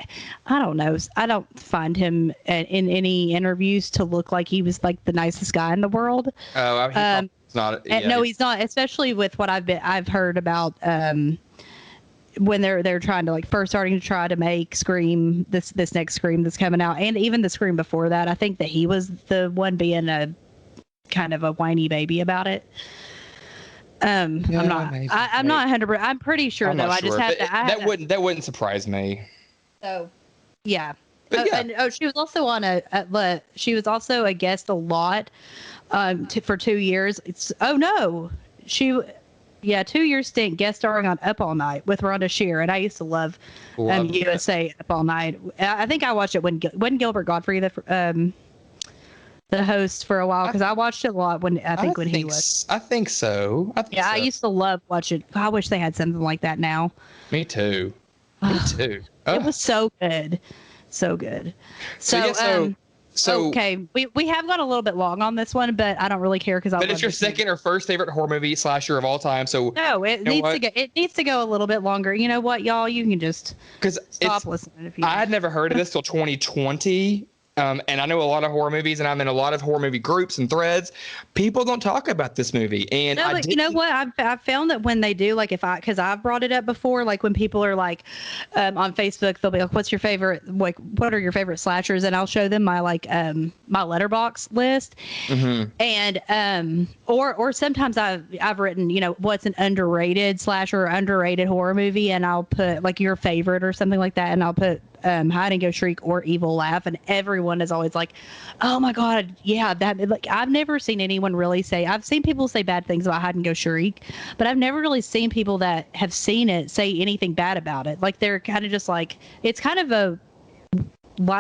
Speaker 2: don't know. I don't find him in any interviews to look like he was like the nicest guy in the world.
Speaker 1: Oh, he's not. Yeah,
Speaker 2: no, he's not. Especially with what I've heard about when they're trying to first starting to try to make Scream, this next Scream that's coming out, and even the Scream before that. I think that he was the one being a kind of a whiny baby about it. I'm not 100%. I'm pretty sure though. I just have to.
Speaker 1: That wouldn't surprise me.
Speaker 2: So, yeah. She was also on she was also a guest a lot, for 2 years. 2 years stint guest starring on Up All Night with Rhonda Shear, and I used to love USA Up All Night. I think I watched it when Gilbert Gottfried the host for a while, because I watched it a lot when he was.
Speaker 1: I think so.
Speaker 2: I used to love watching. I wish they had something like that now.
Speaker 1: Me too.
Speaker 2: It was so good, so good. So okay, we have gone a little bit long on this one, but I don't really care because
Speaker 1: But it's your second or first favorite horror movie slasher of all time, so
Speaker 2: no, it needs to go a little bit longer. You know what, y'all? You can just stop listening if you.
Speaker 1: I had never heard of this till 2020. And I know a lot of horror movies, and I'm in a lot of horror movie groups and threads. People don't talk about this movie, and
Speaker 2: No, but you know what? I've found that when they do, like because I've brought it up before, like when people are like on Facebook, they'll be like, "What's your favorite? Like, what are your favorite slashers?" And I'll show them my my letterbox list, and or sometimes I've written, what's an underrated slasher or underrated horror movie, and I'll put like your favorite or something like that, and I'll put Hide and Go Shriek or Evil Laugh, and everyone is always like, "Oh my god, yeah, that." Like, I've never seen anyone really say. I've seen people say bad things about Hide and Go Shriek, but I've never really seen people that have seen it say anything bad about it. Like, they're kind of just like, it's kind of a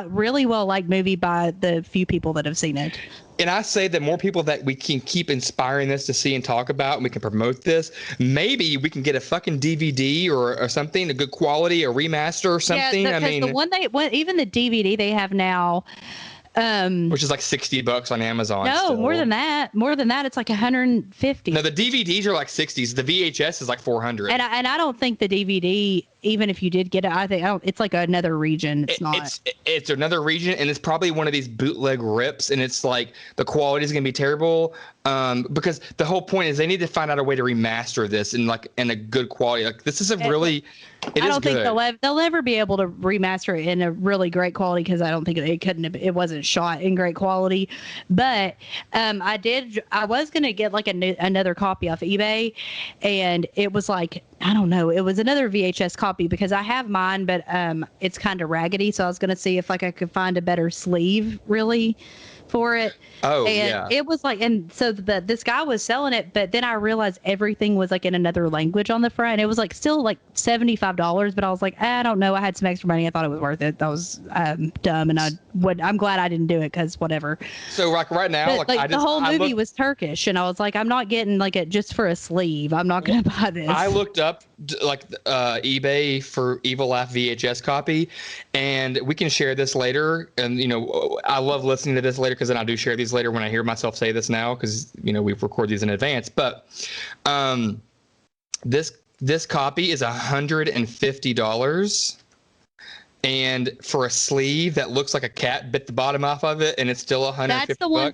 Speaker 2: really well liked movie by the few people that have seen it.
Speaker 1: And I say that more people that we can keep inspiring this to see and talk about, and we can promote this. Maybe we can get a fucking DVD or something, a good quality, a remaster or something.
Speaker 2: Yeah, because the one even the DVD they have now,
Speaker 1: which is like $60 on Amazon.
Speaker 2: No,
Speaker 1: still.
Speaker 2: more than that. More than that, it's like 150.
Speaker 1: No, the DVDs are like 60s. The VHS is like 400.
Speaker 2: And I don't think the DVD, even if you did get it, it's like another region. It's not.
Speaker 1: It's another region, and it's probably one of these bootleg rips, and it's like the quality is gonna be terrible. Because the whole point is they need to find out a way to remaster this in a good quality. Like, this is a really. I
Speaker 2: don't think they'll ever be able to remaster it in a really great quality, because I don't think it wasn't shot in great quality. But I was gonna get like another copy off eBay, and it was like, I don't know, it was another VHS copy, because I have mine, but it's kind of raggedy, so I was gonna see if I could find a better sleeve really for it.
Speaker 1: Oh,
Speaker 2: and
Speaker 1: yeah.
Speaker 2: It was like, and so this guy was selling it, but then I realized everything was like in another language on the front. It was like still like $75, but I was like, I don't know. I had some extra money. I thought it was worth it. That was dumb, and I'm glad I didn't do it, because whatever.
Speaker 1: So like right now,
Speaker 2: but, the whole movie was Turkish, and I was like, I'm not getting like it just for a sleeve. I'm not gonna buy this.
Speaker 1: I looked up eBay for Evil Laugh VHS copy, and we can share this later. And I love listening to this later, because then I do share these later when I hear myself say this now, because we record these in advance. But this copy is $150, and for a sleeve that looks like a cat bit the bottom off of it, and it's still $150.
Speaker 2: That's the one.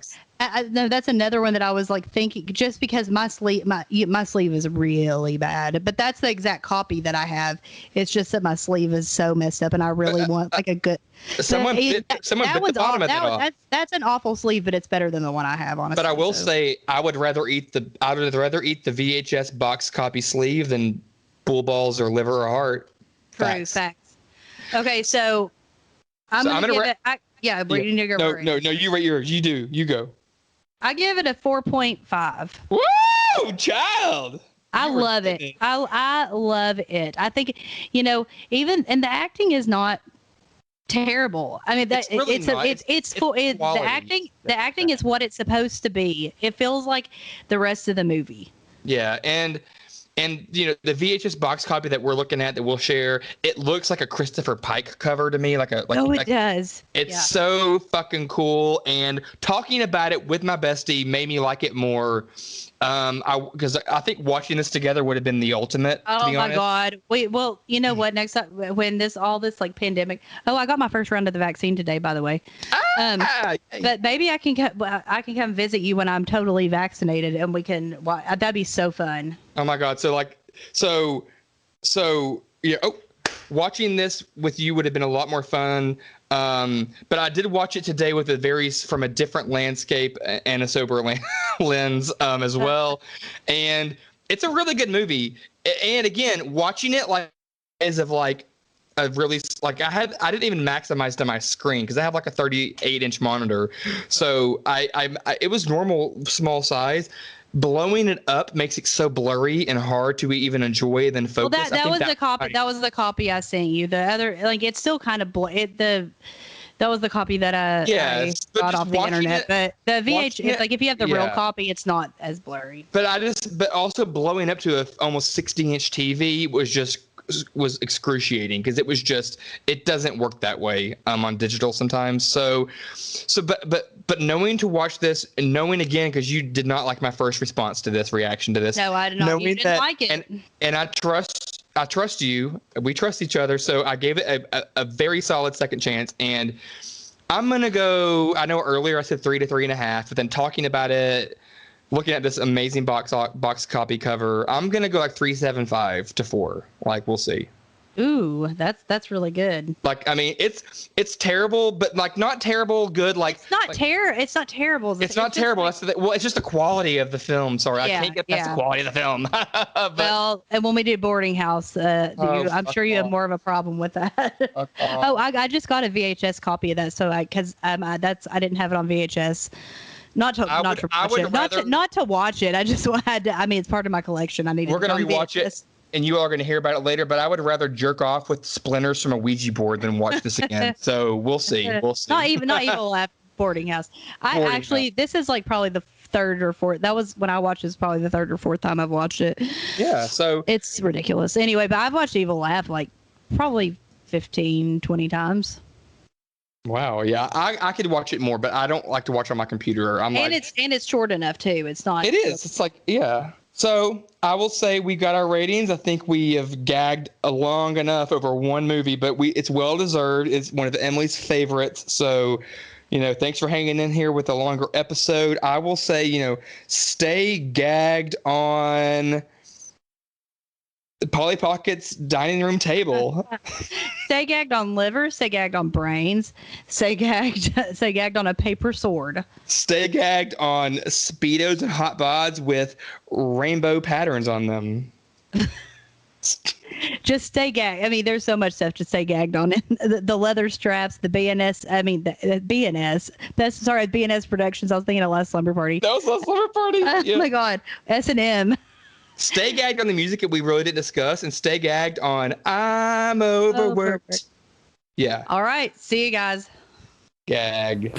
Speaker 2: No, that's another one that I was like thinking, just because my sleeve is really bad, but that's the exact copy that I have. It's just that my sleeve is so messed up, and I really want like a good.
Speaker 1: Someone bit the bottom of it off.
Speaker 2: That's an awful sleeve, but it's better than the one I have, honestly.
Speaker 1: But I will say, I would rather eat the VHS box copy sleeve than bull balls or liver or heart.
Speaker 2: True facts. Okay, so I'm gonna give it. You need to go
Speaker 1: No, you rate yours. You do. You go.
Speaker 2: I give it a 4.5.
Speaker 1: Woo, child!
Speaker 2: I love it. I love it. I think, even, and the acting is not terrible. I mean, the acting is what it's supposed to be. It feels like the rest of the movie.
Speaker 1: Yeah, and the VHS box copy that we're looking at that we'll share, it looks like a Christopher Pike cover to me.
Speaker 2: It does.
Speaker 1: It's so fucking cool. And talking about it with my bestie made me like it more. Because I think watching this together would have been the ultimate.
Speaker 2: Oh
Speaker 1: to be honest.
Speaker 2: God! Wait, well, you know what? Next time, when all this like pandemic. Oh, I got my first round of the vaccine today, by the way. But maybe I can come visit you when I'm totally vaccinated, and we can. That'd be so fun.
Speaker 1: Oh my God! So yeah. Oh, watching this with you would have been a lot more fun. But I did watch it today from a different landscape and a sober lens as well. And it's a really good movie. And again, watching it I didn't even maximize to my screen, because I have like a 38-inch monitor. So it was normal small size. Blowing it up makes it so blurry and hard to even enjoy than focus.
Speaker 2: Well, that was the copy. That was the copy I sent you. The other, it's still kind of that was the copy that I got off the internet. But the VHS, if you have the real copy, it's not as blurry.
Speaker 1: But also blowing up to a almost 60-inch TV was excruciating, because it doesn't work that way on digital sometimes. But knowing to watch this, and knowing again, because you did not like my first response to this reaction to this.
Speaker 2: No, I did not. You didn't like it.
Speaker 1: And I trust you. We trust each other. So I gave it a very solid second chance. And I'm going to go, I know earlier I said 3 to 3.5, but then talking about it, looking at this amazing box copy cover, I'm going to go like 3.75 to 4. Like, we'll see.
Speaker 2: Ooh, that's really good.
Speaker 1: Like, I mean, it's terrible, but like not terrible good. Like
Speaker 2: It's not terrible.
Speaker 1: It's not terrible.
Speaker 2: Like,
Speaker 1: It's just the quality of the film. Sorry, I can't get past the quality of the film. But,
Speaker 2: well, and when we did Boarding House, I'm sure you have more of a problem with that. Oh, I just got a VHS copy of that, so I didn't have it on VHS. Not to watch it. I just had to. I mean, it's part of my collection. I need.
Speaker 1: We're gonna rewatch it, and you all are gonna hear about it later. But I would rather jerk off with splinters from a Ouija board than watch this again. So we'll see. We'll see.
Speaker 2: Not Evil Laugh Boarding House. This is like probably the third or fourth. That was when I watched this. Probably the third or fourth time I've watched it.
Speaker 1: Yeah. So
Speaker 2: it's ridiculous. Anyway, but I've watched Evil Laugh like probably 15, 20 times.
Speaker 1: Wow, yeah, I could watch it more, but I don't like to watch on my computer.
Speaker 2: It's short enough too. It's not.
Speaker 1: It is. It's like, yeah. So I will say we got our ratings. I think we have gagged long enough over one movie, but it's well deserved. It's one of Emily's favorites. So, thanks for hanging in here with a longer episode. I will say, stay gagged on Polly Pocket's dining room table.
Speaker 2: Stay gagged on liver, stay gagged on brains, stay gagged on a paper sword.
Speaker 1: Stay gagged on Speedos and hot bods with rainbow patterns on them.
Speaker 2: Just stay gagged. I mean, there's so much stuff to stay gagged on. The leather straps, the BNS. I mean, the BNS. BNS Productions. I was thinking of Last Slumber Party.
Speaker 1: That was Last Slumber Party.
Speaker 2: Oh my God, S&M.
Speaker 1: Stay gagged on the music that we really didn't discuss, and stay gagged on I'm overworked. Yeah.
Speaker 2: All right. See you guys.
Speaker 1: Gag.